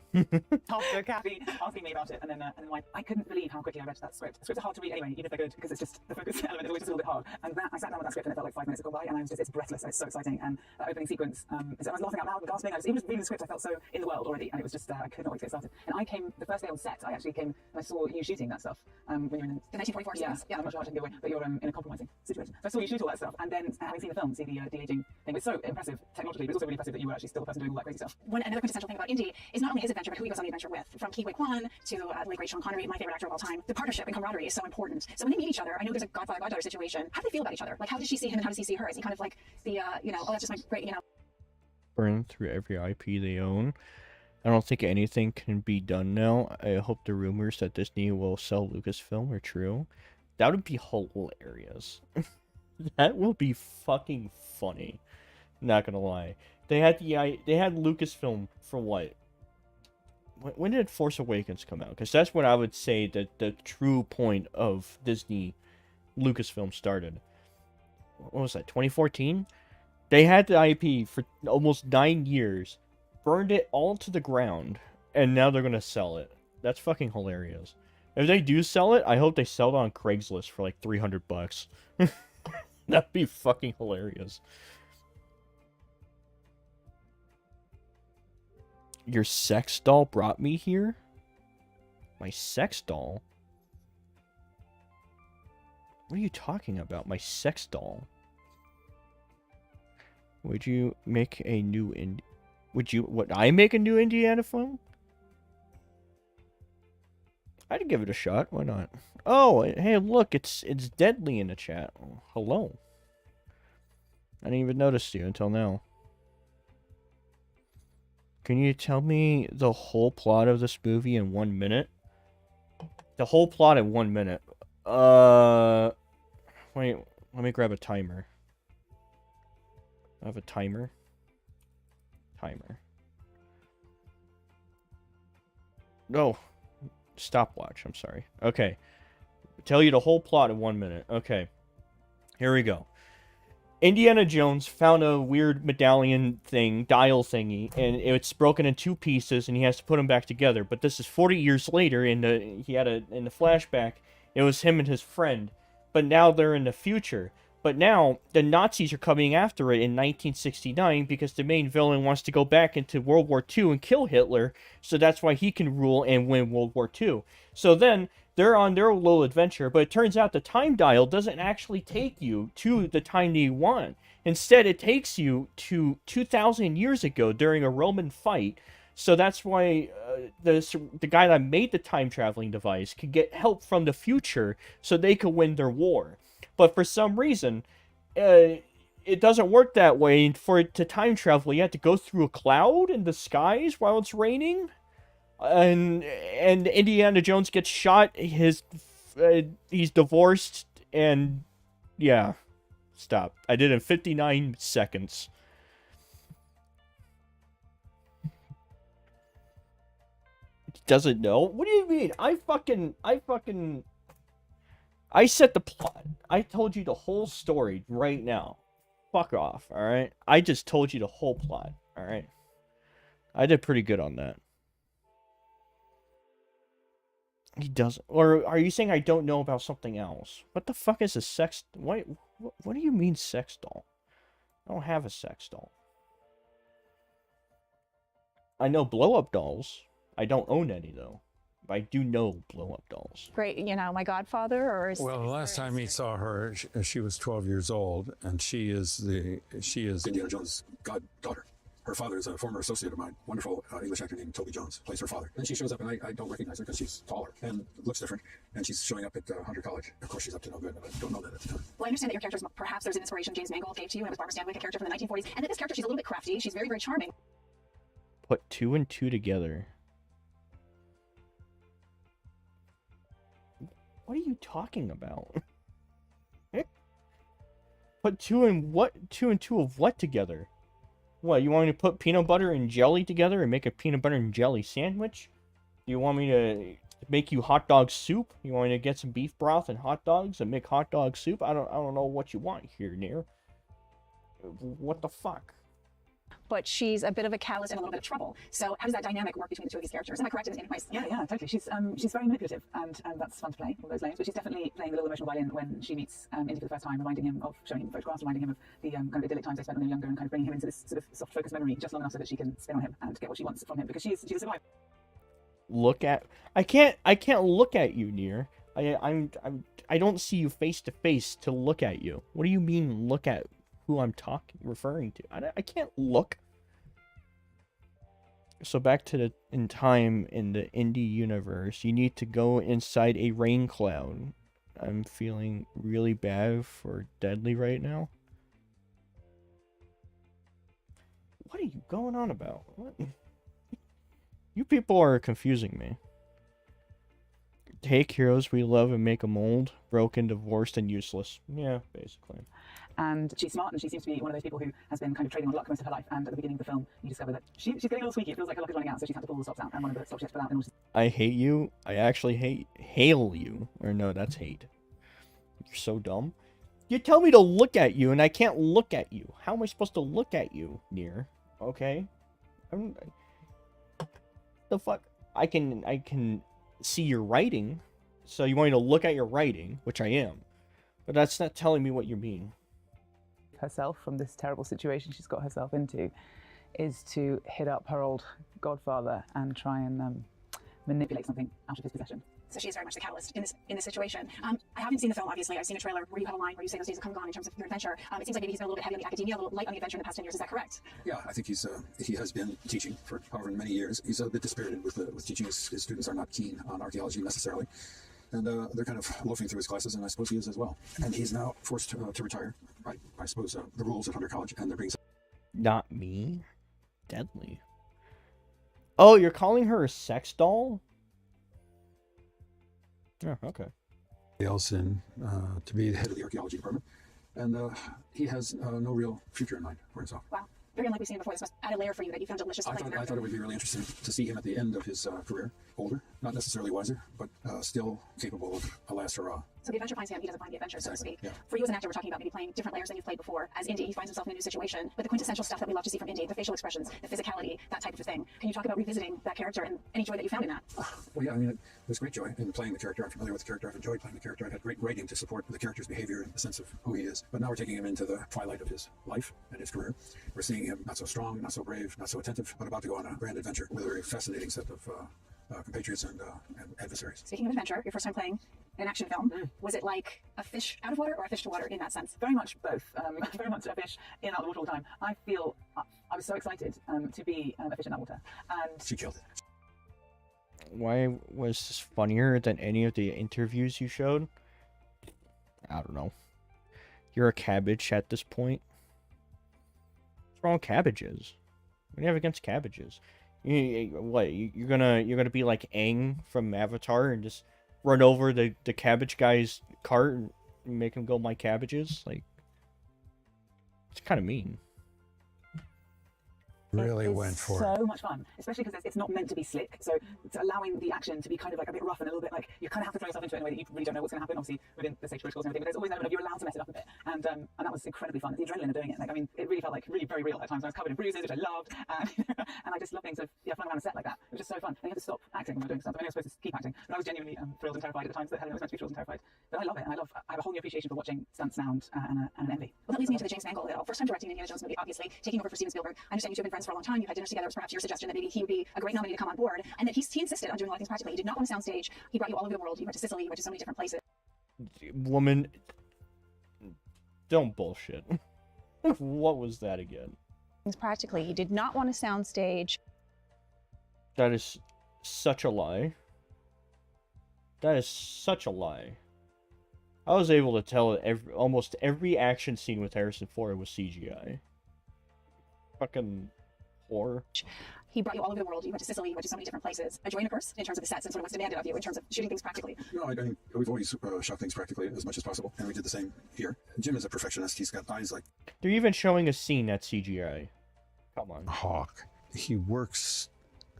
After Kathy asking me about it, and then why I couldn't believe how quickly I read that script. Scripts are hard to read anyway, even if they're good, because it's just the focus element is always just a little bit hard. And that I sat down with that script and it felt like 5 minutes had gone by, and I was just, it's breathless. It's so exciting, and that opening sequence, I was laughing out loud and gasping. Even just reading the script, I felt so in the world already, and it was just I could not wait to get started. And I came the first day on set. I actually came and I saw you shooting that stuff when you're in the 1944 sequence. Yeah, I'm not sure how to give away, but you're in a compromising situation. So I saw you shoot all that stuff, and then having seen the film, see the de-aging thing, it's so impressive technologically, but it's also really impressive that you were actually still the person doing all that crazy stuff. Another quintessential thing about Indy is not only his adventure, but who he goes on the adventure with. From Ke Huy Quan to the late great Sean Connery, my favorite actor of all time. The partnership and camaraderie is so important. So when they meet each other, I know there's a godfather-goddaughter situation. How do they feel about each other? Like, how does she see him and how does he see her? Is he kind of like the, you know, oh, that's just my great, you know. Burn through every IP they own. I don't think anything can be done now. I hope the rumors that Disney will sell Lucasfilm are true. That would be hilarious. That will be fucking funny. Not gonna lie. They had Lucasfilm for what? When did Force Awakens come out? Because that's when I would say that the true point of Disney Lucasfilm started. What was that, 2014? They had the IP for almost 9 years, burned it all to the ground, and now they're going to sell it. That's fucking hilarious. If they do sell it, I hope they sell it on Craigslist for like $300. That'd be fucking hilarious. Your sex doll brought me here? My sex doll? What are you talking about? My sex doll? Would you make a new would I make a new Indiana film? I'd give it a shot. Why not? Oh, hey, look, it's Deadly in the chat. Oh, hello. I didn't even notice you until now. Can you tell me the whole plot of this movie in 1 minute? The whole plot in 1 minute. Wait, let me grab a timer. I have a timer. No. Stopwatch, I'm sorry. Okay. Tell you the whole plot in 1 minute. Okay. Here we go. Indiana Jones found a weird medallion thing, dial thingy, and it's broken in 2 pieces, and he has to put them back together. But this is 40 years later, in the flashback, it was him and his friend. But now they're in the future. But now, the Nazis are coming after it in 1969 because the main villain wants to go back into World War II and kill Hitler, so that's why he can rule and win World War II. So then, they're on their little adventure, but it turns out the time dial doesn't actually take you to the time that you want. Instead, it takes you to 2,000 years ago during a Roman fight. So that's why the guy that made the time-traveling device could get help from the future so they could win their war. But for some reason, it doesn't work that way. For it to time travel, you have to go through a cloud in the skies while it's raining. And Indiana Jones gets shot. He's divorced, and yeah, stop. I did it in 59 seconds. He doesn't know? What do you mean? I set the plot. I told you the whole story right now. Fuck off, alright? I just told you the whole plot, alright? I did pretty good on that. He doesn't. Or are you saying I don't know about something else? What the fuck is a sex... What do you mean sex doll? I don't have a sex doll. I know blow-up dolls. I don't own any, though. But I do know blow-up dolls. Great, you know, my godfather, or is... Well, the last time he saw her, she was 12 years old, and she is Indiana Jones' goddaughter. Her father is a former associate of mine, wonderful English actor named Toby Jones, plays her father. And she shows up, and I don't recognize her because she's taller and looks different. And she's showing up at Hunter College. Of course, she's up to no good, but I don't know that at the time. Well, I understand that your character is perhaps there's an inspiration James Mangold gave to you, and it was Barbara Stanwyck, a character from the 1940s, and that this character, she's a little bit crafty. She's very, very charming. Put 2 and 2 together. What are you talking about? Put 2 and 2 of what together? What, you want me to put peanut butter and jelly together and make a peanut butter and jelly sandwich? Do you want me to make you hot dog soup? You want me to get some beef broth and hot dogs and make hot dog soup? I don't know what you want here, Near. What the fuck? But she's a bit of a catalyst and a little bit of trouble. So how does that dynamic work between the two of these characters? Am I correct in place? Yeah, totally. She's very manipulative, and that's fun to play, all those layers. But she's definitely playing the little emotional violin when she meets Indy for the first time, reminding him of, showing him photographs, reminding him of the kind of idyllic times they spent when they were younger, and kind of bringing him into this sort of soft focus memory just long enough so that she can spin on him and get what she wants from him, because she's a survivor. I can't look at you, Near. I don't see you face to face to look at you. What do you mean look at who I'm referring to? I can't look. So back to in time in the indie universe, you need to go inside a rain cloud. I'm feeling really bad for Deadly right now. What are you going on about? What? You people are confusing me. Take heroes we love and make them old, broken, divorced, and useless. Yeah, basically. And she's smart, and she seems to be one of those people who has been kind of trading on luck most of her life. And at the beginning of the film, you discover that she's getting a little squeaky. It feels like her luck is running out, so she's had to pull the stops out. And one of the stops she has to pull out in order to... I hate you. I actually hail you. Or no, that's hate. You're so dumb. You tell me to look at you, and I can't look at you. How am I supposed to look at you, Near? Okay? The fuck? I can see your writing. So you want me to look at your writing, which I am. But that's not telling me what you mean. Herself from this terrible situation she's got herself into is to hit up her old godfather and try and manipulate something out of his possession. So she is very much the catalyst in this situation. I haven't seen the film, obviously. I've seen a trailer where you have a line where you say those days have come and gone in terms of your adventure. It seems like maybe he's been a little bit heavy on the academia, a little light on the adventure in the past 10 years. Is that correct? Yeah, I think he has been teaching for however many years. He's a bit dispirited with teaching. His students are not keen on archaeology necessarily. And they're kind of loafing through his classes, and I suppose he is as well. And he's now forced to retire, right? I suppose the rules at Hunter College, and they're being... Not me. Deadly. Oh, you're calling her a sex doll? Oh, okay. else in to be the head of the archaeology department. And he has no real future in mind for himself. Wow. Very unlike we've seen before. This must add a layer for you that you found delicious. I thought it would be really interesting to see him at the end of his career, older, not necessarily wiser, but still capable of a last hurrah. So the adventure finds him, he doesn't find the adventure, so to speak. Yeah. For you as an actor, we're talking about maybe playing different layers than you've played before. As Indy, he finds himself in a new situation with the quintessential stuff that we love to see from Indy, the facial expressions, the physicality, that type of thing. Can you talk about revisiting that character and any joy that you found in that? Well, yeah, I mean, there's great joy in playing the character. I'm familiar with the character. I've enjoyed playing the character. I've had great writing to support the character's behavior and the sense of who he is. But now we're taking him into the twilight of his life and his career. We're seeing him not so strong, not so brave, not so attentive, but about to go on a grand adventure with a very fascinating set of compatriots and adversaries. Speaking of adventure, your first time playing an action film, was it like a fish out of water or a fish to water in that sense? Very much both. Very much a fish in out of the water all the time. I feel I was so excited to be a fish in that water. And she killed it. Why was this funnier than any of the interviews you showed? I don't know. You're a cabbage at this point. What's wrong with cabbages? What do you have against cabbages? You're gonna be like Aang from Avatar and just run over the cabbage guy's cart and make him go my cabbages? Like, it's kind of mean. Really went for it. So much fun, especially because it's not meant to be slick. So it's allowing the action to be kind of like a bit rough and a little bit like you kind of have to throw yourself into it in a way that you really don't know what's going to happen. Obviously, within the stage protocols and everything, but there's always an element of you're allowed to mess it up a bit, and that was incredibly fun. The adrenaline of doing it, like I mean, it really felt like really very real at times. I was covered in bruises, which I loved, and I just love being sort of flying around a set like that. It was just so fun. And you had to stop acting when you're doing stuff. I mean, I was supposed to keep acting, but I was genuinely thrilled and terrified at the times that Helen was meant to be thrilled and terrified. But I love it, and I have a whole new appreciation for watching stunts now and an envy. Well, that leads me to the James Mangold. First time directing an Indiana Jones movie, obviously taking over for Steven Spielberg. I understand you two have been friends for a long time. You've had dinners together. It was perhaps your suggestion that maybe he would be a great nominee to come on board, and that he insisted on doing a lot of things practically. He did not want a soundstage. He brought you all over the world. You went to Sicily. You went to so many different places. Woman, don't bullshit. What was that again? practically. He did not want a soundstage. That is such a lie. That is such a lie. I was able to tell that almost every action scene with Harrison Ford was CGI. Fucking horror. He brought you all over the world. You went to Sicily, you went to so many different places. A joy and a curse in terms of the sets and sort of what's demanded of you in terms of shooting things practically. You know, I think we've always shot things practically as much as possible, and we did the same here. Jim is a perfectionist. He's got eyes like... They're even showing a scene that's CGI. Come on. Hawk. He works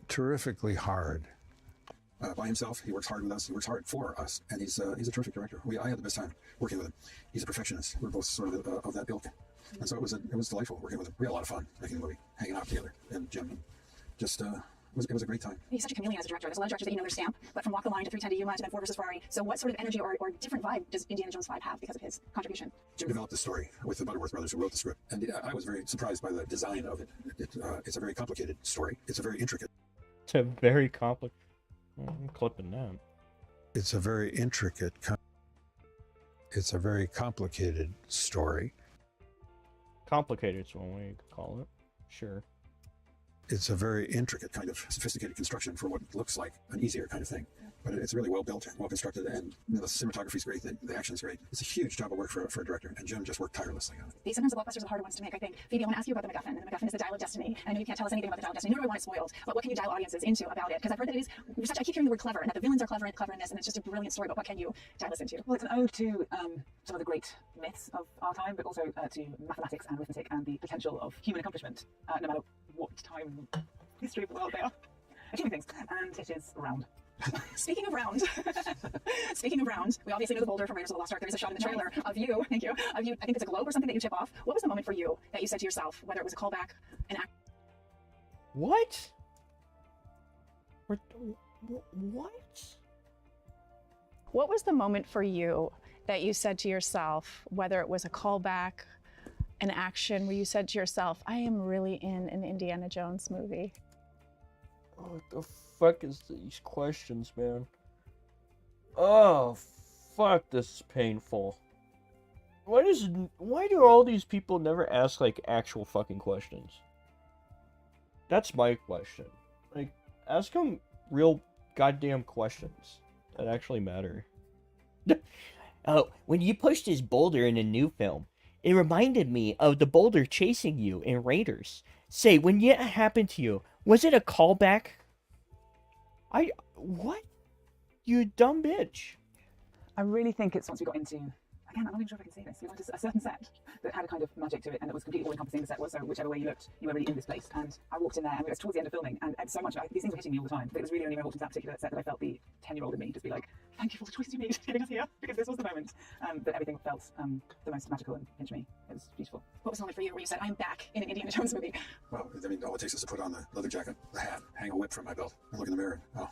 terrifically hard. By himself, he works hard with us. He works hard for us, and he's a terrific director. I had the best time working with him. He's a perfectionist. We're both sort of that ilk, and so it was delightful working with him. We had a lot of fun making the movie, hanging out together, and Jim just it was a great time. He's such a chameleon as a director. There's a lot of directors that their stamp, but from Walk the Line to 3:10 to Yuma to then Ford versus Ferrari. So what sort of energy or different vibe does Indiana Jones 5 have because of his contribution? Jim developed the story with the Butterworth brothers who wrote the script, and I was very surprised by the design of it. It's a very complicated story. It's a very intricate. It's a very complicated. I'm clipping that. It's a very intricate, it's a very complicated story. Complicated is one way you could call it. Sure. It's a very intricate kind of sophisticated construction for what looks like an easier kind of thing. But it's really well built and well constructed, and the cinematography is great, the action is great. It's a huge job of work for a director, and Jim just worked tirelessly on it. Sometimes the blockbusters are the harder ones to make, I think. Phoebe, I want to ask you about the MacGuffin. The MacGuffin is the Dial of Destiny. I know you can't tell us anything about the Dial of Destiny, nor do I want it spoiled. But what can you dial audiences into about it? Because I've heard that it is I keep hearing the word clever, and that the villains are clever in this, and it's just a brilliant story. But what can you dial us into? Well, it's an ode to some of the great myths of our time, but also to mathematics and arithmetic and the potential of human accomplishment, no matter what time history of the world they are. Achieving things. And it is round. Speaking of round, we obviously know the boulder from Raiders of the Lost Ark. There is a shot in the trailer of you, thank you, I think it's a globe or something that you chip off. What was the moment for you that you said to yourself, whether it was a callback, an act? What? What was the moment for you that you said to yourself, whether it was a callback, an action, where you said to yourself, I am really in an Indiana Jones movie? What the fuck is these questions, man? Oh, fuck, this is painful. Why do all these people never ask, like, actual fucking questions? That's my question. Like, ask them real goddamn questions that actually matter. Oh, when you pushed this boulder in a new film, it reminded me of the boulder chasing you in Raiders. Say, when it happened to you, was it a callback? What? You dumb bitch. I really think it's once we got into, again, I'm not even sure if I can say this, we went to a certain set that had a kind of magic to it, and that was completely all-encompassing. The set was, so whichever way you looked, you were really in this place. And I walked in there, and it was towards the end of filming, and so much, these things were hitting me all the time, but it was really only when I walked into that particular set that I felt the 10-year-old in me just be like, thank you for the choices you made getting us here, because this was the moment that everything felt the most magical and pinched me. It was beautiful. What was the moment for you where you said, I'm back in an Indiana Jones movie? Well, I mean, all it takes is to put on the leather jacket, the hat, hang a whip from my belt, and look in the mirror. Oh,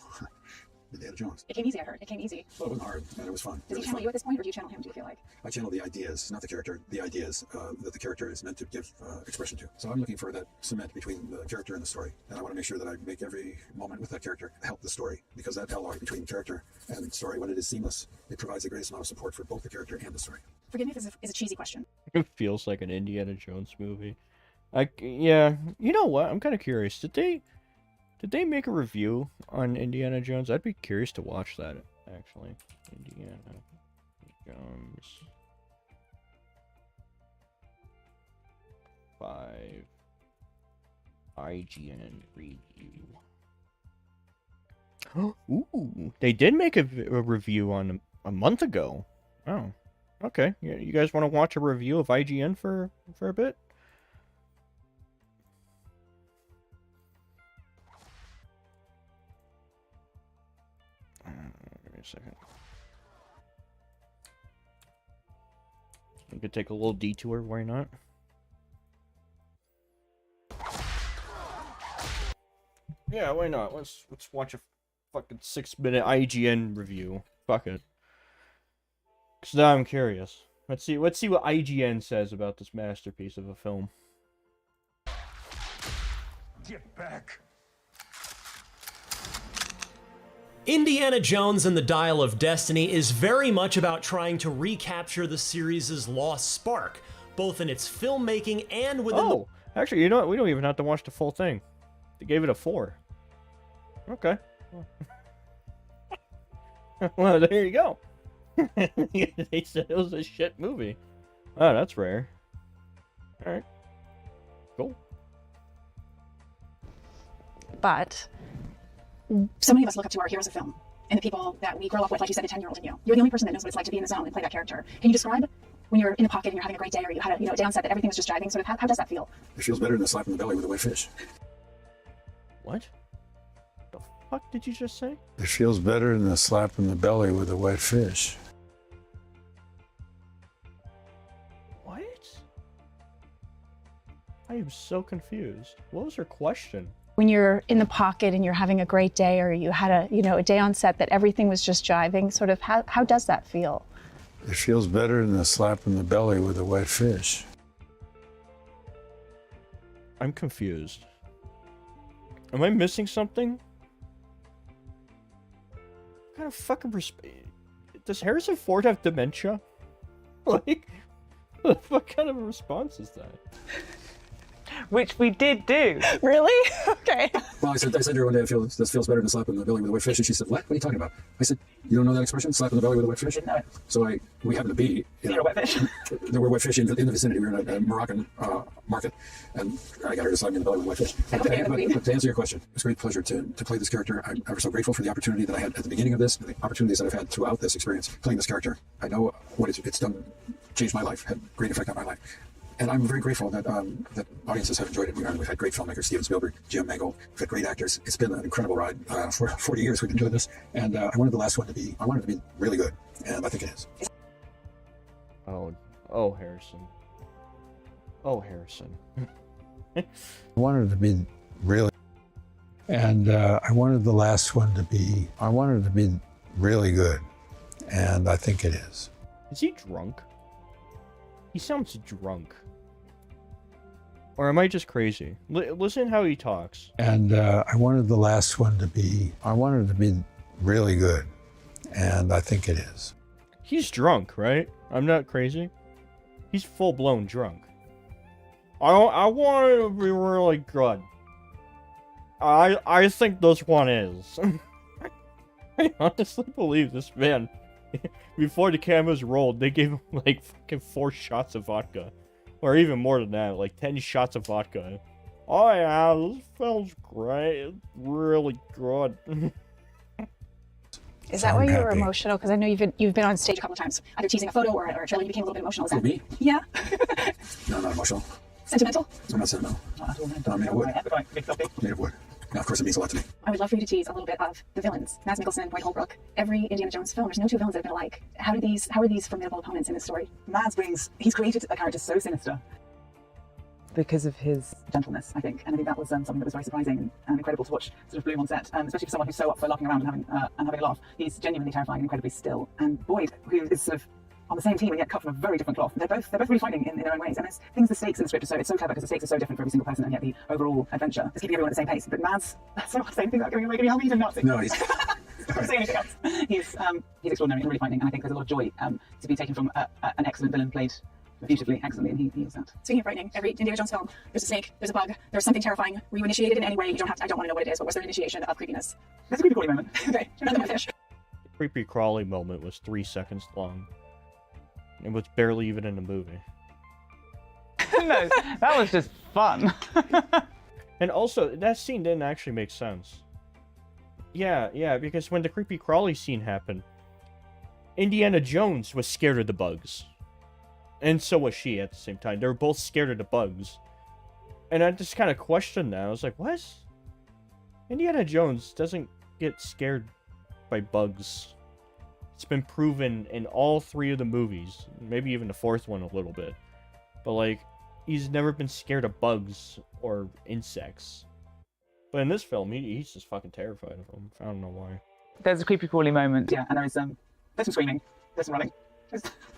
Indiana Jones. It came easy, I heard. It came easy. Well, it wasn't hard, and it was fun. Does he channel you at this point, or do you channel him, do you feel like? I channel the ideas, not the character, the ideas that the character is meant to give expression to. So I'm looking for that cement between the character and the story, and I want to make sure that I make every moment with that character help the story, because that alloy between character and story, when it is seamless, it provides the greatest amount of support for both the character and the story. Forgive me if this is a cheesy question. It feels like an Indiana Jones movie. Yeah, you know what? I'm kind of curious. Did they make a review on Indiana Jones? I'd be curious to watch that, actually. Indiana Jones 5 IGN review. Ooh, they did make a review on a month ago. Oh, okay. You guys want to watch a review of IGN for a bit? Give me a second. We could take a little detour, why not? Yeah, why not? Let's watch a fucking 6-minute IGN review. Fuck it. Cause now I'm curious. Let's see what IGN says about this masterpiece of a film. Get back. Indiana Jones and the Dial of Destiny is very much about trying to recapture the series' lost spark, both in its filmmaking and within Actually, you know what? We don't even have to watch the full thing. They gave it a 4. Okay. Well, there you go. They said it was a shit movie. Oh, that's rare. Alright. Cool. But so many of us look up to our heroes of film and the people that we grow up with, like you said, the 10-year-old in you. You're the only person that knows what it's like to be in the zone and play that character. Can you describe when you're in the pocket and you're having a great day, or you had a day on set that everything was just driving? Sort of how does that feel? It feels better than a slap in the belly with a wet fish. What? The fuck did you just say? It feels better than a slap in the belly with a wet fish. What? I am so confused. What was her question? When you're in the pocket and you're having a great day, or you had a day on set that everything was just jiving, sort of how does that feel? It feels better than a slap in the belly with a wet fish. I'm confused. Am I missing something? What kind of fucking does Harrison Ford have dementia? Like, what kind of a response is that? Which we did do. Really? Okay. Well, I said to her one day, this feels better than a slap in the belly with a wet fish. And she said, what? What are you talking about? I said, you don't know that expression? Slap in the belly with a wet fish? Didn't know it. So we happened to be... Near a wet fish. There were wet fish in the vicinity. We were in a Moroccan market. And I got her to slap me in the belly with a wet fish. But to answer your question, it's a great pleasure to play this character. I'm ever so grateful for the opportunity that I had at the beginning of this, and the opportunities that I've had throughout this experience playing this character. I know what it's done, changed my life, had great effect on my life. And I'm very grateful that that audiences have enjoyed it. We've had great filmmakers, Steven Spielberg, Jim Mangold. We've had great actors. It's been an incredible ride. For 40 years we've been doing this, and I wanted the last one to be really good, and I think it is. Oh, Harrison. Oh, Harrison. I wanted it to be really, and I wanted the last one to be really good, and I think it is. Is he drunk? He sounds drunk. Or am I just crazy? Listen how he talks. And I wanted the last one to be really good, and I think it is. He's drunk, right? I'm not crazy. He's full-blown drunk. I want it to be really good. I think this one is. I honestly believe this man. Before the cameras rolled, they gave him like fucking 4 shots of vodka. Or even more than that, like 10 shots of vodka. Oh yeah, this film's great. It's really good. Is that why you were emotional? Because I know you've been on stage a couple of times, either teasing a photo or a trailer. You became a little bit emotional. Is that me? Yeah. No, I'm not emotional. Sentimental? I'm not sentimental. I'm made of wood. Made of wood. Now, of course, it means a lot to me. I would love for you to tease a little bit of the villains, Mads Mikkelsen, Boyd Holbrook. Every Indiana Jones film, there's no 2 villains that have been alike. How are these formidable opponents in this story? Mads he's created a character so sinister because of his gentleness, I think. And I think that was something that was very surprising and incredible to watch sort of bloom on set, especially for someone who's so up for laughing around and having a laugh. He's genuinely terrifying and incredibly still. And Boyd, who is sort of on the same team and yet cut from a very different cloth. They're both really frightening in their own ways. And the stakes of the script it's so clever because the stakes are so different for every single person, and yet the overall adventure is keeping everyone at the same pace. But Mads, that's not saying things about giving away. Can you help me? Not No, he's... Don't say anything else. He's extraordinary and really frightening, and I think there's a lot of joy to be taken from an excellent villain played beautifully, excellently, and he is that. Speaking of frightening, every Indiana Jones film, there's a snake, there's a bug, there's something terrifying. Were you initiated in any way? I don't want to know what it is, but was there an initiation of creepiness? There's a creepy crawly moment. Okay, another fish. The creepy crawly moment was 3 seconds long. It was barely even in the movie. No, that was just fun. And also, that scene didn't actually make sense. Yeah, because when the creepy crawly scene happened, Indiana Jones was scared of the bugs. And so was she at the same time. They were both scared of the bugs. And I just kind of questioned that. I was like, what? Indiana Jones doesn't get scared by bugs. It's been proven in all 3 of the movies. Maybe even the 4th one a little bit. But like, he's never been scared of bugs or insects. But in this film, he's just fucking terrified of them. I don't know why. There's a creepy crawly moment. Yeah, and there's some screaming, there's some running.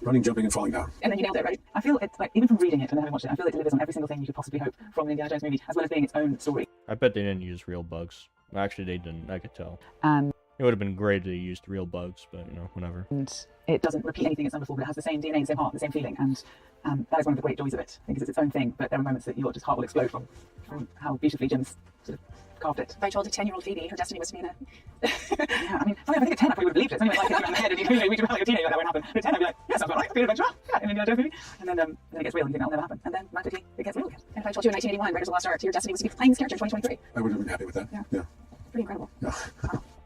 Running, jumping, and falling down. And then you nailed it, right? I feel it's like, even from reading it and having watched it, I feel it delivers on every single thing you could possibly hope from an Indiana Jones movie, as well as being its own story. I bet they didn't use real bugs. Actually, they didn't. I could tell. And It would have been great if they used real bugs, but, you know, whatever. And it doesn't repeat anything it's done before, but it has the same DNA, the same heart, the same feeling, and that is one of the great joys of it, because it's its own thing, but there are moments that your just heart will explode from how beautifully Jim's sort of carved it. If I told a 10-year-old Phoebe her destiny was to be in a... Yeah, I mean, I think at 10 I probably would have believed it. Something like it's in the head and you reach like a teenager, that won't happen. But at 10 I'd be like, yeah, sounds about right, be an adventure, yeah, in Indiana Jones movie. And then it gets real and you think that'll never happen. And then magically it gets real again. And if I told you in 1981, Raiders of the Lost Ark, your destiny was to be playing this character in 2023. I would have been happy with that. Yeah. Pretty incredible. Wow.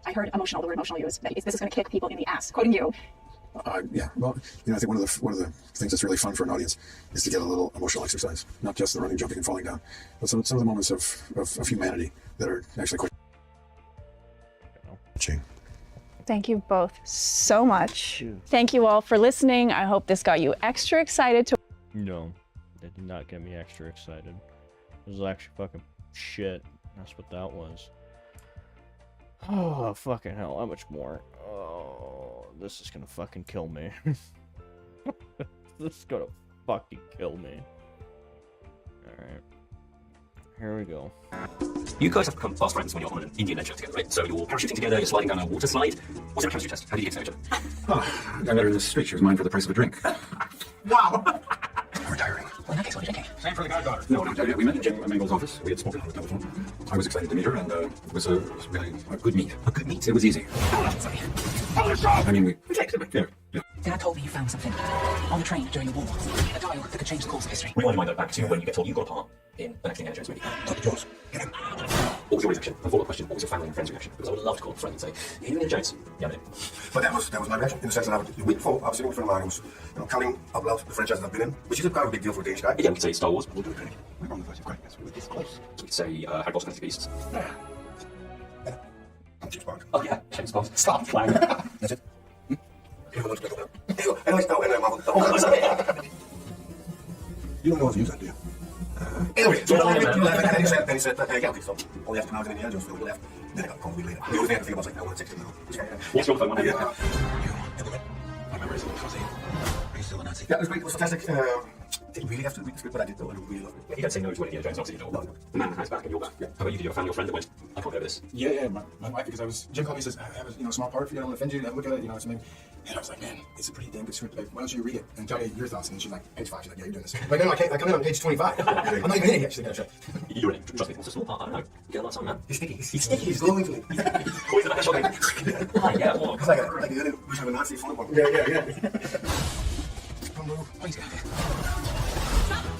I heard emotional, the word emotional used. This is going to kick people in the ass. Quoting you. Yeah, well, you know, I think one of the things that's really fun for an audience is to get a little emotional exercise, not just the running, jumping, and falling down, but some of the moments of humanity that are actually quite. Thank you both so much. Thank you all for listening. I hope this got you extra excited to... No, that did not get me extra excited. It was actually fucking shit. That's what that was. Oh, fucking hell, how much more? Oh, this is gonna fucking kill me. This is gonna fucking kill me. Alright. Here we go. You guys have become fast friends when you're on an Indian adventure together, right? So you're parachuting together, you're sliding down a water slide. Was it a chemistry test? How did you get to know each other? Oh, I met her in the street. She was mine for the price of a drink. Wow. I'm retiring. Well, in that case, what are you drinking? Same for the goddaughter. No, we met in Jim Mangle's office. We had spoken on the telephone. I was excited to meet her, and it was really a good meet. A good meet? It was easy. I mean, we texted. Yeah. Dad told me you found something on the train during the war. A dial that could change the course of history. Rewind that back to when you get told you got a part in the next Indiana Jones movie. Dr. Jones. What was your reaction? A follow-up question. What was your family and friends' reaction? Because I would love to call a friend and say, "Are you Indiana Jones?" Yeah, I know. But that was my reaction, in the sense that the week before, I was sitting with a friend of mine who was counting out loud the franchises I've been in, which is a kind of a big deal for a Danish guy. Again, we could say Star Wars. We'll do it, Craig. We're on the first, great. We're this close. So we could say Harry Potter, Fantastic Beasts. James Bond. Oh yeah, James Bond. Stop playing. That's it. Anyways, no, and Marvel. You don't know how to use that, do you? Anyway, so you laughed, and then he said, yeah, okay, so all you have to know is an Indiana Jones film, you left. Then I got a call a week later. The only thing I had to think about was like, I want to text him now. What's your phone? I remember it. Are you still a Nazi? Yeah, it was great. It was fantastic. Didn't really have to read the script, but I did though. I really loved it. You don't say no to Indiana Jones, obviously you don't. The man has back and you're back. Yeah. How about you? Did you find your friend that went, I can't go this? Yeah, my wife, because Jim called me and says, I have a small part for you, I don't want to offend you, have a look at it, it's maybe. And I was like, man, it's a pretty damn good script. Like, why don't you read it and tell me your thoughts? And she's like, page 5. She's like, yeah, you're doing this. I'm like, no, I can't. I come in on page 25. I'm not even in it yet. She's like, no, shut up. You're in it. Trust me, it's a small part. I don't know. You get a lot of time, man. He's sticky. He's sticky. He's glowing to me. Always in a shocking. Yeah, well. Because like, you didn't have a Nazi phone one. Yeah.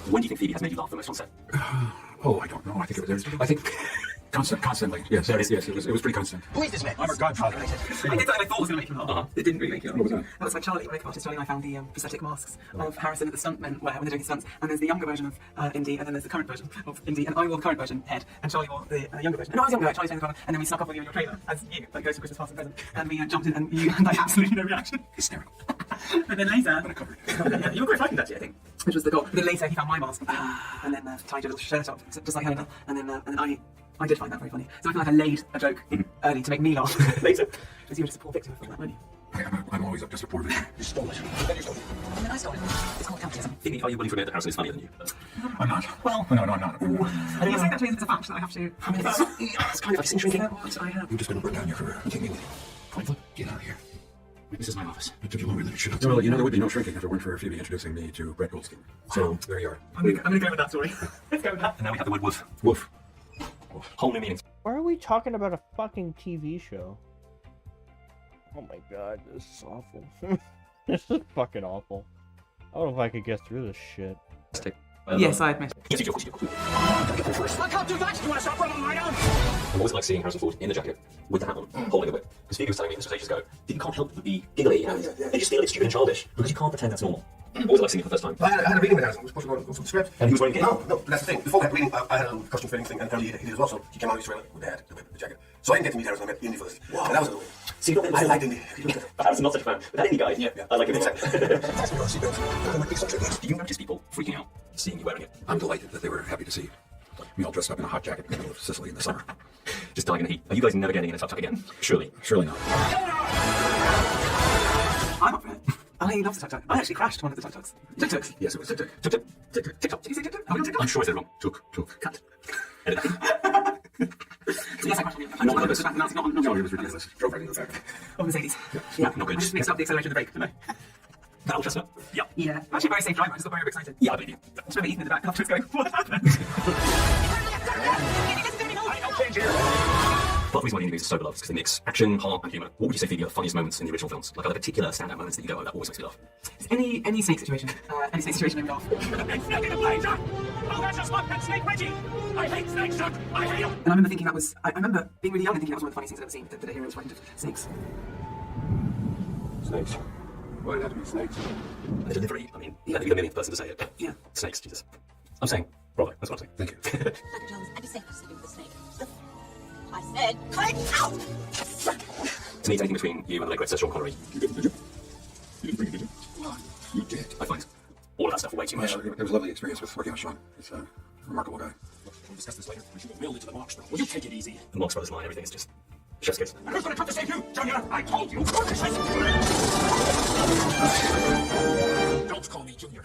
When do you think Phoebe has made you laugh the most on set? Oh, I don't know. I think constantly. Yes, it was pretty constant. Who is this man? I'm her godfather. I did something I thought was going to make him laugh. It didn't really make him laugh. What was that? That was when Charlie, the makeup artist, Charlie and I found the prosthetic masks of Harrison that the stuntmen wear when they're doing stunts. And there's the younger version of Indy, and then there's the current version of Indy. And I wore the current version, head, and Charlie wore the younger version. No, I was younger, Charlie's younger, and then we snuck up with you in your trailer as you, like Ghost of Christmas Past and Present. And we jumped in, and you had absolutely no reaction. Hysterical. And then later, But I covered. yeah, you were quite frightened actually, I think, which was the goal. But then later he found my mask, and then tied a little shirt up, just like Helena. And then I did find that very funny. So I feel like I laid a joke early to make me laugh later, because you were just a poor victim of that, weren't you? I'm always up just a poor victim. You stole it. Then you stole it. And then I stole it. It's called capitalism. Phoebe, are you willing to admit that Harrison is funnier than you? I'm not. Well, no, I'm not. I mean, you're saying that to me as a fact that I have to. I mean, It's kind of like intriguing. What I have. You're just going to burn down your career. Take me with you. Point. Get out of here. This is my office. It took you longer than it should have. Well, there would be no shrinking if it weren't for Phoebe introducing me to Brett Goldstein. So, there you are. I'm gonna go with that story. Let's go with that. And now we have the word woof. Woof. Whole new meaning. Why are we talking about a fucking TV show? Oh my god, this is awful. This is fucking awful. I don't know if I could get through this shit. Yes, I admit. Yes, you do. I can't do that. You want to stop running right on? I'm always like seeing Harrison Ford in the jacket with the hat on, holding a whip. Because Phoebe was telling me this was ages ago that you can't help but be giggly and you just feel it's stupid and childish because you can't pretend that's normal. Always like seeing it for the first time. I had a reading with Harrison. I was supposed to go through the script. And he was wearing it? No, that's the thing. Before that reading, I had a costume fitting thing, and apparently he did as well. So he came out of his trailer with the hat, the whip, the jacket. So I didn't get to meet Harrison. I met Indy first. Wow. And that was a little. See, you I liked Indy. Harrison's not such a fan, but that indie guy, Yeah. I like him a lot. Exactly. Do you notice people freaking out seeing you wearing it? I'm delighted that they were happy to see me all dressed up in a hot jacket in the middle of Sicily in the summer. Just dying in the heat. Are you guys never getting in a tub again? Surely. Surely not. I'm up for it. I love the tuk-tuk. I actually crashed one of the tuk-tuks. Tuk-tuks? Yes, it was tuk-tuk. Tuk-tuk. Tuk-tuk. Did you say tuk-tuk? Are we on tuk-tuk? I'm sure I said it wrong. Tuk-tuk. Cut. Edit that. So yes, I watched it. I know this. No, It was ridiculous. Drove right into the back. Oh, Mercedes. Yeah, no good. I just mixed up the acceleration and the brake, didn't I? That old chestnut. Yeah. Yeah. I'm actually a very safe driver. I just got very excited. Yeah, I believe you. I just remember Ethan in the back afterwards going, what happened? Part of the reason why the indie movies are so beloved is because they mix action, heart, and humour. What would you say, Phoebe, are the funniest moments in the original films? Like, are there particular standout moments that you go, oh, that always makes me laugh? Any snake situation. Any snake situation made me laugh. Oh, that's just one pet snake, Reggie! I hate snakes, Chuck! I hate them! And I remember thinking that was, I remember being really young and thinking that was one of the funniest things I've ever seen, that the hero was frightened of snakes. Snakes. Why did it have to be snakes? And the delivery, I mean, you had to be the millionth person to say it, but Yeah. snakes, Jesus. I'm saying, bravo, that's what I'm saying. Thank you. Dr. Jones, I'd be safer sleeping with a snake. I said, cut it out! To me, it's anything between you and the late great Sir Sean Connery. You didn't, did you? You didn't bring it, did you? You did. I find all of that stuff way too much. Yeah, it was a lovely experience with working with Sean. He's a remarkable guy. We'll discuss this later. We should have mailed it to the Marx Brothers. Will you take it easy? The Marx Brothers line, everything is just chef's kiss. And who's going to come to save you, Junior? I told you. Don't call me Junior.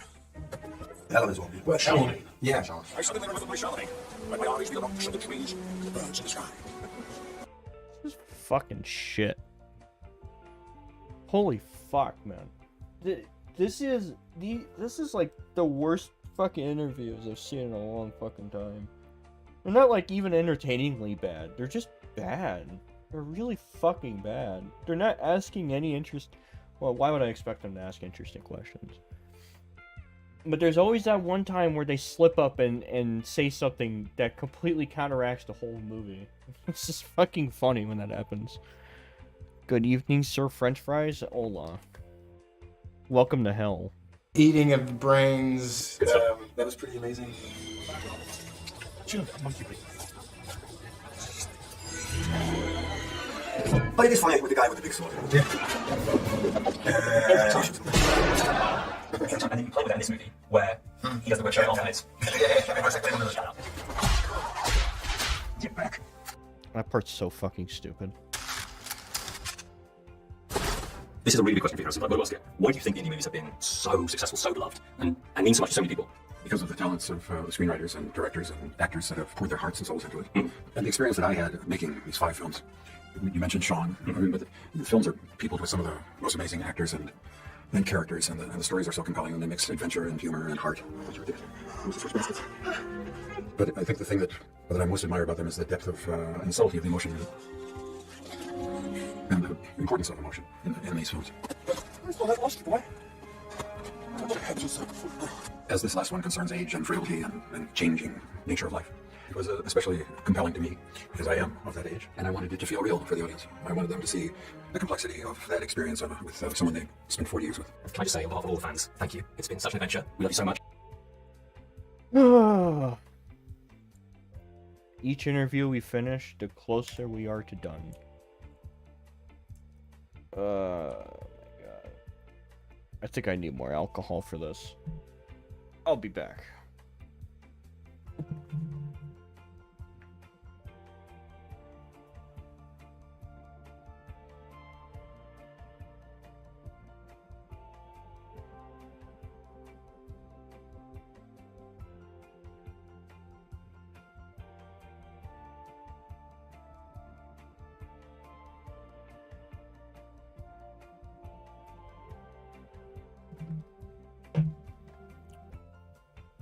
Helen is one. Well, Charlemagne. Yeah, Sean. I suddenly remember my Charlemagne. When my armies feel up to the trees, the birds in the sky. Fucking shit. Holy fuck, man. This is like the worst fucking interviews I've seen in a long fucking time. They're not like even entertainingly bad. They're just bad. They're really fucking bad. They're not asking any well, why would I expect them to ask interesting questions? But there's always that one time where they slip up and say something that completely counteracts the whole movie. It's just fucking funny when that happens. Good evening, Sir French Fries. Hola. Welcome to hell. Eating of the brains. That was pretty amazing. Play this fight with the guy with the big sword. And then you play with that in this movie, where he doesn't wear shirt off and it's... Get back. That part's so fucking stupid. This is a really good question for you, Harrison, but I'm going to ask you. Why do you think indie movies have been so successful, so beloved, and mean so much to so many people? Because of the talents of screenwriters and directors and actors that have poured their hearts and souls into it. And the experience that I had making these 5 films. You mentioned Sean, but the films are peopled with some of the most amazing actors and characters, and the stories are so compelling, and they mix adventure and humor and heart. But I think the thing that I most admire about them is the depth of and subtlety of the emotion and the importance of emotion in these films. As this last one concerns age and frailty and changing nature of life, it was especially compelling to me because I am of that age, and I wanted it to feel real for the audience. I wanted them to see the complexity of that experience with someone they spent 40 years with. Can I just say, on behalf of all the fans, thank you. It's been such an adventure. We love you so much. Each interview we finish, the closer we are to done. Oh my god. I think I need more alcohol for this. I'll be back.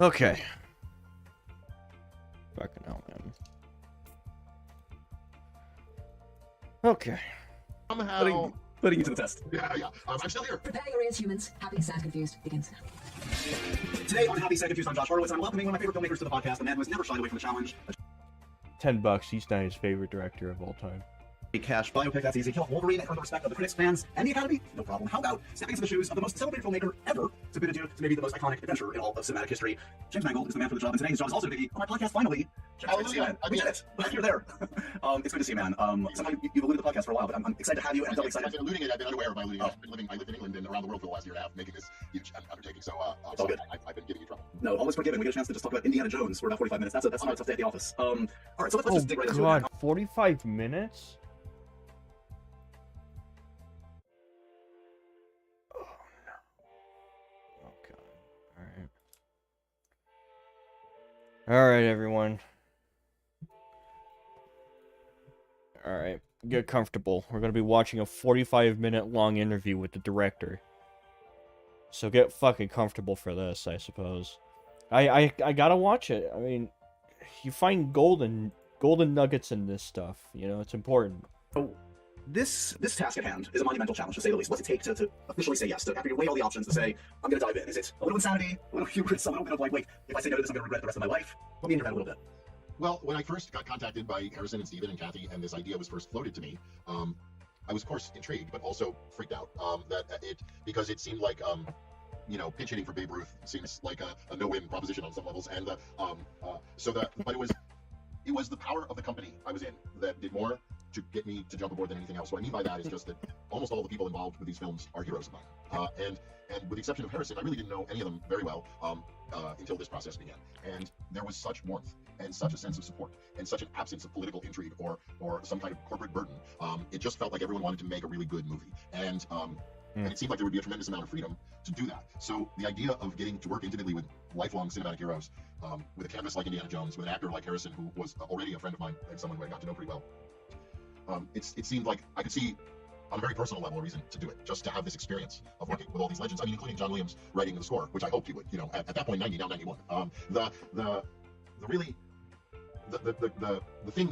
Okay. Fucking hell, man. Okay. Somehow... Putting you to the test. Yeah. I'm still here. Prepare your ears, humans. Happy, sad, confused begins. Today on Happy, Sad, Confused, I'm Josh Horowitz, and I'm welcoming one of my favorite filmmakers to the podcast, a man who has never shied away from the challenge. $10, he's not his favorite director of all time. A cash biopic that's easy. Kill Wolverine and earn the respect of the critics, fans, and the Academy? No problem. How about stepping into the shoes of the most celebrated filmmaker ever to bid adieu to maybe the most iconic adventure in all of cinematic history? James Mangold is the man for the job, and today his job is also to be on my podcast, finally. James, good to see you, man. We did it. You're there. It's good to see you, man. Somehow you've eluded the podcast for a while, but I'm excited to have you, and I'm doubly excited. I've been eluding it. I've been unaware of my eluding it. I lived in England and around the world for the last year and a half, making this huge undertaking, so it's all good. I've been giving you trouble. No, all is forgiven. We get a chance to just talk about Indiana Jones for about 45 minutes. That's not a tough day at the office. All right, so let's just dig right into it. 45 minutes? Oh no. Okay. Alright, everyone. Alright, get comfortable. We're gonna be watching a 45-minute long interview with the director. So get fucking comfortable for this, I suppose. I gotta watch it. I mean, you find golden nuggets in this stuff, you know, it's important. So this task at hand is a monumental challenge, to say the least. What's it take to officially say yes? After you weigh all the options, to say, I'm going to dive in. Is it a little insanity, a little hubris, a little bit of like, wait, if I say no to this, I'm going to regret it the rest of my life? Put me in your head a little bit. Well, when I first got contacted by Harrison and Steven and Kathy, and this idea was first floated to me, I was, of course, intrigued, but also freaked out because it seemed like, you know, pinch hitting for Babe Ruth seems like a no-win proposition on some levels, and but it was the power of the company I was in that did more to get me to jump aboard than anything else. What I mean by that is just that almost all the people involved with these films are heroes of mine. And with the exception of Harrison, I really didn't know any of them very well until this process began. And there was such warmth and such a sense of support and such an absence of political intrigue or some kind of corporate burden. It just felt like everyone wanted to make a really good movie. And it seemed like there would be a tremendous amount of freedom to do that. So the idea of getting to work intimately with lifelong cinematic heroes, with a canvas like Indiana Jones, with an actor like Harrison, who was already a friend of mine and someone who I got to know pretty well, it seemed like I could see on a very personal level a reason to do it, just to have this experience of working with all these legends. I mean, including John Williams writing the score, which I hoped he would, you know, at that point 90, now 91. The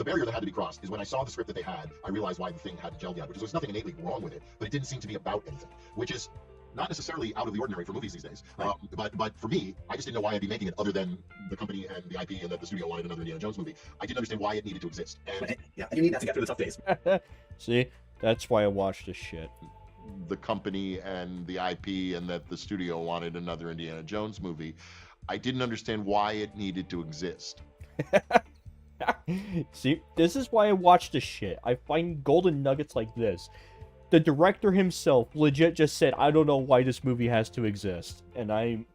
barrier that had to be crossed is when I saw the script that they had, I realized why the thing hadn't gelled yet, which is there's nothing innately wrong with it, but it didn't seem to be about anything, which is not necessarily out of the ordinary for movies these days. Right. But for me, I just didn't know why I'd be making it other than the company and the IP and that the studio wanted another Indiana Jones movie. I didn't understand why it needed to exist. And yeah, and you need that to get through the tough days. See, that's why I watched this shit. The company and the IP and that the studio wanted another Indiana Jones movie. I didn't understand why it needed to exist. See, this is why I watch this shit. I find golden nuggets like this. The director himself legit just said, I don't know why this movie has to exist. And I'm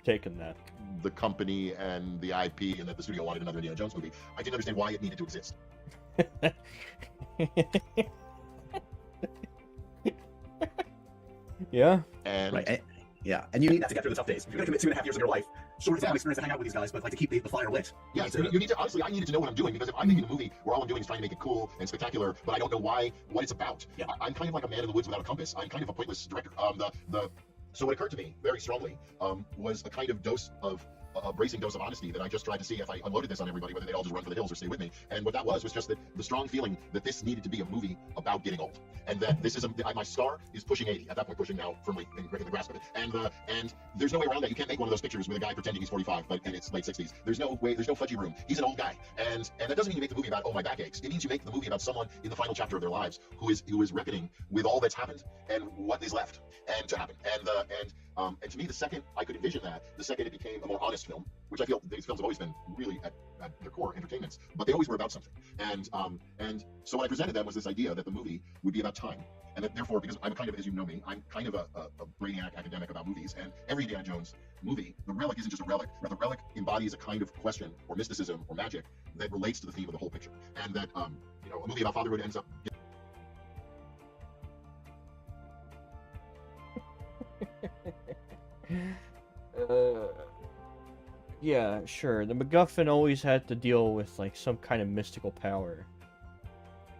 taking that. The company and the IP and that the studio wanted another Indiana Jones movie. I didn't understand why it needed to exist. Yeah. And right. Yeah, and you need that to get through the tough days. You're going to commit 2.5 years of your life, short of experience to hang out with these guys, but like to keep the fire lit. Yeah, you need to, honestly, I needed to know what I'm doing, because if I'm making a movie where all I'm doing is trying to make it cool and spectacular, but I don't know what it's about. Yeah. I'm kind of like a man in the woods without a compass. I'm kind of a pointless director. So what occurred to me very strongly was a kind of dose of a bracing dose of honesty that I just tried to see if I unloaded this on everybody, whether they'd all just run for the hills or stay with me. And what that was just that the strong feeling that this needed to be a movie about getting old, and that this is my star is pushing 80 at that point, pushing now firmly in the grasp of it. And there's no way around that. You can't make one of those pictures with a guy pretending he's 45, but and it's late 60s. There's no way. There's no fudgy room. He's an old guy, and that doesn't mean you make the movie about my back aches. It means you make the movie about someone in the final chapter of their lives who is reckoning with all that's happened and what is left and to happen. And to me, the second I could envision that, the second it became a more honest film, which I feel these films have always been really at their core entertainments, but they always were about something. And so what I presented them was this idea that the movie would be about time, and that therefore, because I'm kind of, as you know me, I'm kind of a brainiac academic about movies, and every Indiana Jones movie, the relic isn't just a relic, but the relic embodies a kind of question or mysticism or magic that relates to the theme of the whole picture, and that a movie about fatherhood ends up. Yeah, sure. The MacGuffin always had to deal with like some kind of mystical power.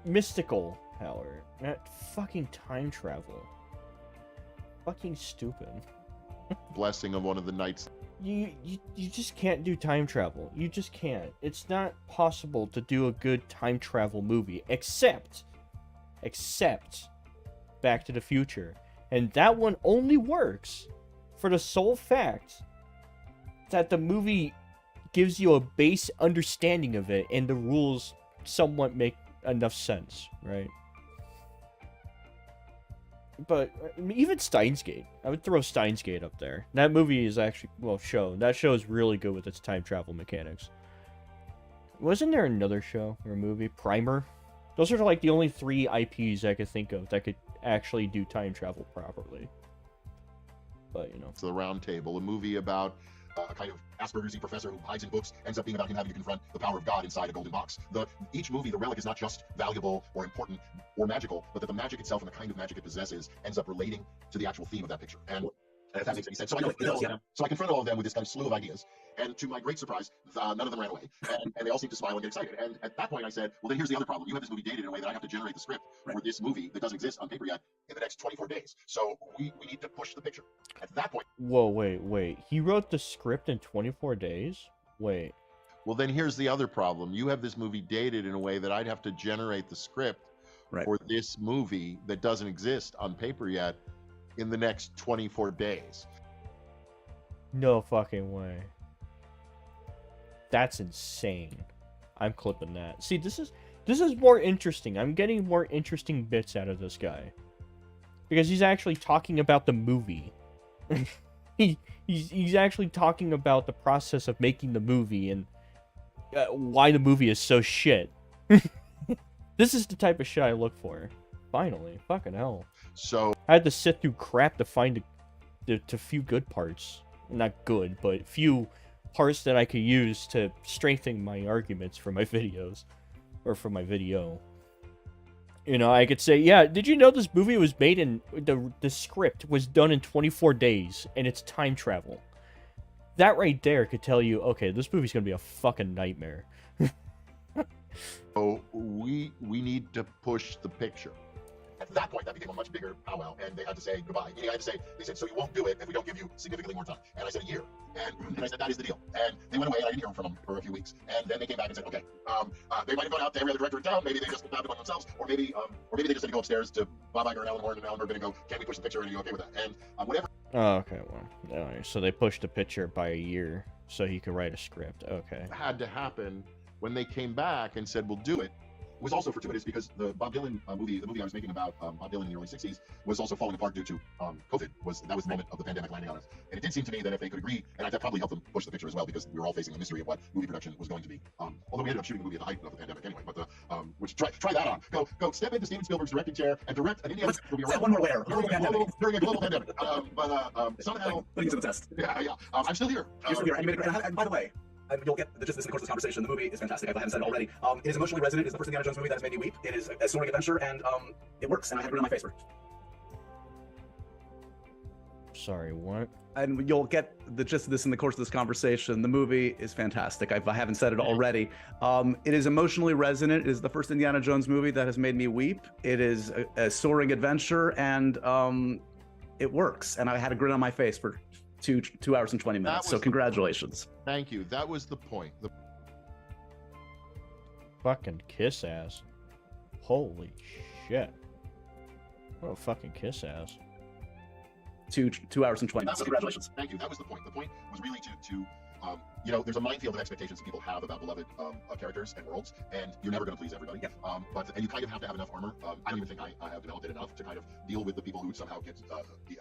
Mystical power, not fucking time travel. Fucking stupid. Blessing of one of the knights. You just can't do time travel. You just can't. It's not possible to do a good time travel movie, except Back to the Future. And that one only works for the sole fact that the movie gives you a base understanding of it and the rules somewhat make enough sense, right? But even Steins Gate, I would throw Steins Gate up there. That movie is actually, that show is really good with its time travel mechanics. Wasn't there another show or movie, Primer? Those are like the only 3 IPs I could think of that could actually do time travel properly. But, It's The Round Table, a movie about a kind of Asperger's-y professor who hides in books, ends up being about him having to confront the power of God inside a golden box. Each movie, the relic is not just valuable or important or magical, but that the magic itself and the kind of magic it possesses ends up relating to the actual theme of that picture. And If that makes any sense. So I confronted all of them with this kind of slew of ideas. And to my great surprise, none of them ran away. And they all seemed to smile and get excited. And at that point, I said, well, then here's the other problem. You have this movie dated in a way that I have to generate the script for this movie that doesn't exist on paper yet in the next 24 days. So we need to push the picture. At that point... Whoa, wait. He wrote the script in 24 days? Wait. Well, then here's the other problem. You have this movie dated in a way that I'd have to generate the script for this movie that doesn't exist on paper yet in the next 24 days. No fucking way. That's insane. I'm clipping that. See, this is more interesting. I'm getting more interesting bits out of this guy. Because he's actually talking about the movie. he's actually talking about the process of making the movie and why the movie is so shit. This is the type of shit I look for. Finally. Fucking hell. So I had to sit through crap to find the few good parts. Not good, but few parts that I could use to strengthen my arguments for my videos. Or for my video. You know, I could say, yeah, did you know this movie was made in... The script was done in 24 days, and it's time travel. That right there could tell you, okay, this movie's gonna be a fucking nightmare. So we need to push the picture. At that point, that became a much bigger powwow, and they had to say goodbye. I had to say, they said, so you won't do it if we don't give you significantly more time. And I said, a year. And I said, that is the deal. And they went away, and I didn't hear from them for a few weeks. And then they came back and said, okay, they might have gone out to every other director in town. Maybe they just grabbed it on themselves, or maybe they just had to go upstairs to Bob Iger and Alan Horn and Alan Bergman and go, can we push the picture? And are you okay with that? And whatever. Oh, okay, well, alright, so they pushed the picture by a year so he could write a script. Okay. Had to happen when they came back and said, we'll do it. Was also fortuitous because the Bob Dylan movie, the movie I was making about Bob Dylan in the early 60s, was also falling apart due to COVID. That was the moment of the pandemic landing on us. And it did seem to me that if they could agree, and that probably helped them push the picture as well, because we were all facing a mystery of what movie production was going to be. Although we ended up shooting the movie at the height of the pandemic anyway. But which try that on. Go step into Steven Spielberg's directing chair and direct an Indiana Jones movie around one more layer during a global pandemic. Somehow putting to the test. Yeah. I'm still here. You're still here, and you made it great. And by the way, you'll get just this in the course of this conversation. The movie is fantastic. I haven't said it already. It is emotionally resonant. It's the first Indiana Jones movie that has made me weep. It is a soaring adventure, and it works. And I have a grin on my face for it. Sorry, what? And you'll get the gist of this in the course of this conversation. The movie is fantastic. I haven't said it already. It is emotionally resonant. It is the first Indiana Jones movie that has made me weep. It is a soaring adventure, and it works. And I had a grin on my face for 2 hours and 20 minutes. So congratulations. Thank you. That was the point. Fucking kiss ass. Holy shit. What a fucking kiss ass. 2 hours and 20 minutes. So congratulations. Thank you. That was the point. The point was really to there's a minefield of expectations that people have about beloved characters and worlds, and you're never going to please everybody. Yep. And you kind of have to have enough armor. I don't even think I have developed it enough to kind of deal with the people who somehow get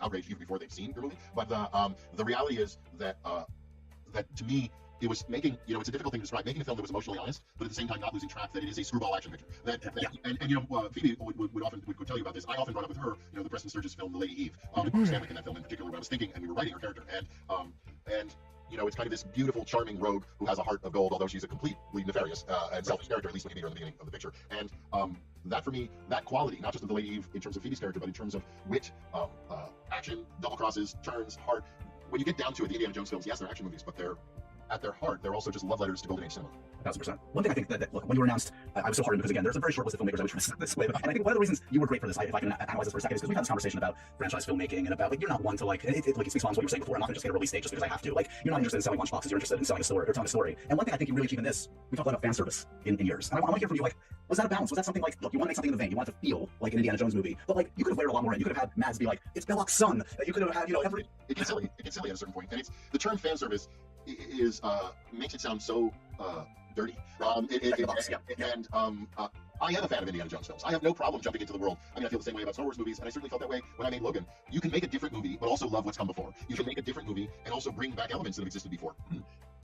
outraged even before they've seen your movie. But the reality is that to me, it was making, it's a difficult thing to describe, making a film that was emotionally honest, but at the same time not losing track that it is a screwball action picture. Phoebe would tell you about this. I often brought up with her, the Preston Sturges film, The Lady Eve, Bruce Stanley in that film in particular, where I was thinking, and we were writing her character, and it's kind of this beautiful, charming rogue who has a heart of gold, although she's a completely nefarious and selfish character, at least when you meet her in the beginning of the picture. And that, for me, that quality, not just of The Lady Eve in terms of Phoebe's character, but in terms of wit, action, double crosses, turns, heart. When you get down to it, the Indiana Jones films, yes, they're action movies, but at their heart, they're also just love letters to Golden Age cinema. 1,000%. One thing I think that look, when you were announced, I was so heartened because, again, there's a very short list of filmmakers I wish were this way. And I think one of the reasons you were great for this, if I can analyze this for a second, is because we've had this conversation about franchise filmmaking and about, you're not one to, it speaks volumes what you were saying before. I'm not going to just get a release date just because I have to. You're not interested in selling lunchboxes, you're interested in selling a story or telling a story. And one thing I think you really achieve in this, we talked a lot about fan service in years. And I want to hear from you, was that a balance? Was that something look, you want to make something in the vein, you want it to feel like an Indiana Jones movie, but you could have layered a lot more in. You could have had Mads be it's Belloc's son. You could have had, every... It gets silly at a certain point. And the term fan service is makes it sound so dirty. I am a fan of Indiana Jones films. I have no problem jumping into the world. I mean, I feel the same way about Star Wars movies, and I certainly felt that way when I made Logan. You can make a different movie, but also love what's come before. You can make a different movie and also bring back elements that have existed before.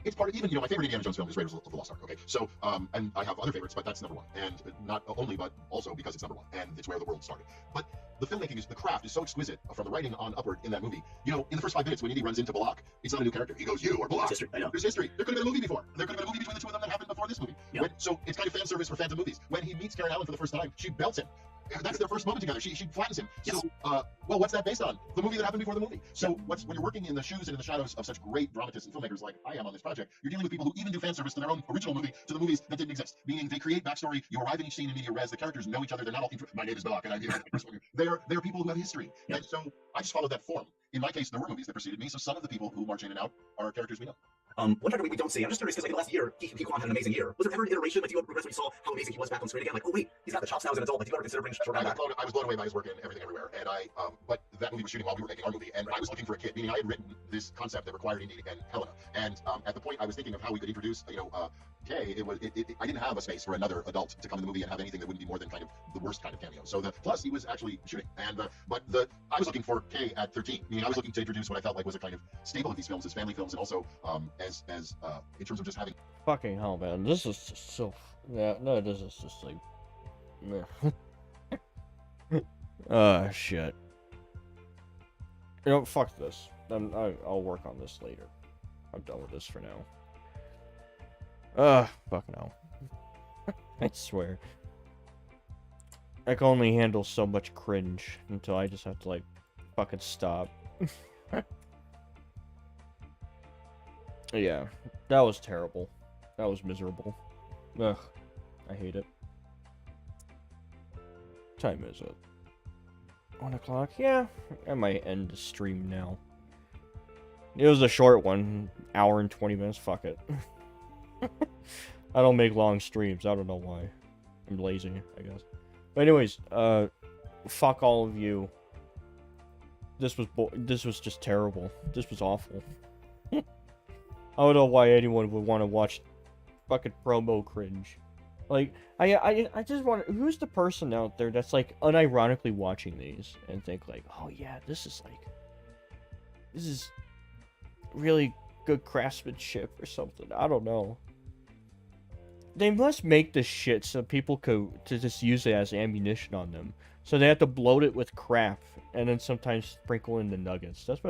It's part of, even, my favorite Indiana Jones film is Raiders of the Lost Ark, okay? So, and I have other favorites, but that's number one. And not only, but also because it's number one, and it's where the world started. But the filmmaking the craft is so exquisite from the writing on upward in that movie. In the first 5 minutes when Indy runs into Balak, it's not a new character. He goes, you or Balak. History. I know. There's history. There could have been a movie before. There could have been a movie between the two of them that happened before this movie. Yeah. So it's kind of fan service for fans of movies. When he meets Karen Allen for the first time, she belts him. That's their first moment together. She flattens him. So, well, what's that based on? The movie that happened before the movie. So, when you're working in the shoes and in the shadows of such great dramatists and filmmakers like I am on this project, you're dealing with people who even do fan service to their own original movie, to the movies that didn't exist. Meaning they create backstory. You arrive in each scene in media res. The characters know each other. They're not all. My name is Doc, and they're people who have history. And so I just followed that form. In my case, there were movies that preceded me. So some of the people who march in and out are characters we know. One character we don't see. I'm just curious because like the last year, Ke Quan had an amazing year. Was there ever an iteration like you regret when you saw how amazing he was back on screen again? Like, oh wait, he's got the chops now as an adult. Like, do you ever consider bringing short guy back? I was blown away by his work in Everything Everywhere, and but that movie was shooting while we were making our movie, and I was looking for a kid, meaning I had written this concept that required Indy and Helena, and at the point I was thinking of how we could introduce, Kay, I didn't have a space for another adult to come in the movie and have anything that wouldn't be more than kind of the worst kind of cameo. So plus he was actually shooting, and I was looking for Kay at 13, meaning I was looking to introduce what I felt like was a kind of staple of these films as family films, and also as in terms of just having. Fucking hell, man! This is just so. Yeah, no, this is just like. Shit. Fuck this. I'll work on this later. I'm done with this for now. Fuck no. I swear. I can only handle so much cringe until I just have to, like, fucking stop. Yeah, that was terrible. That was miserable. Ugh, I hate it. Time is it? 1 o'clock? Yeah, I might end the stream now. It was a short one, hour and 20 minutes. Fuck it. I don't make long streams. I don't know why. I'm lazy, I guess. But anyways, fuck all of you. This was just terrible. This was awful. I don't know why anyone would want to watch fucking promo cringe. Like, I just want to, who's the person out there that's like unironically watching these and think like, oh yeah, this is really good craftsmanship or something. I don't know. They must make this shit so people to just use it as ammunition on them. So they have to bloat it with crap and then sometimes sprinkle in the nuggets. That's what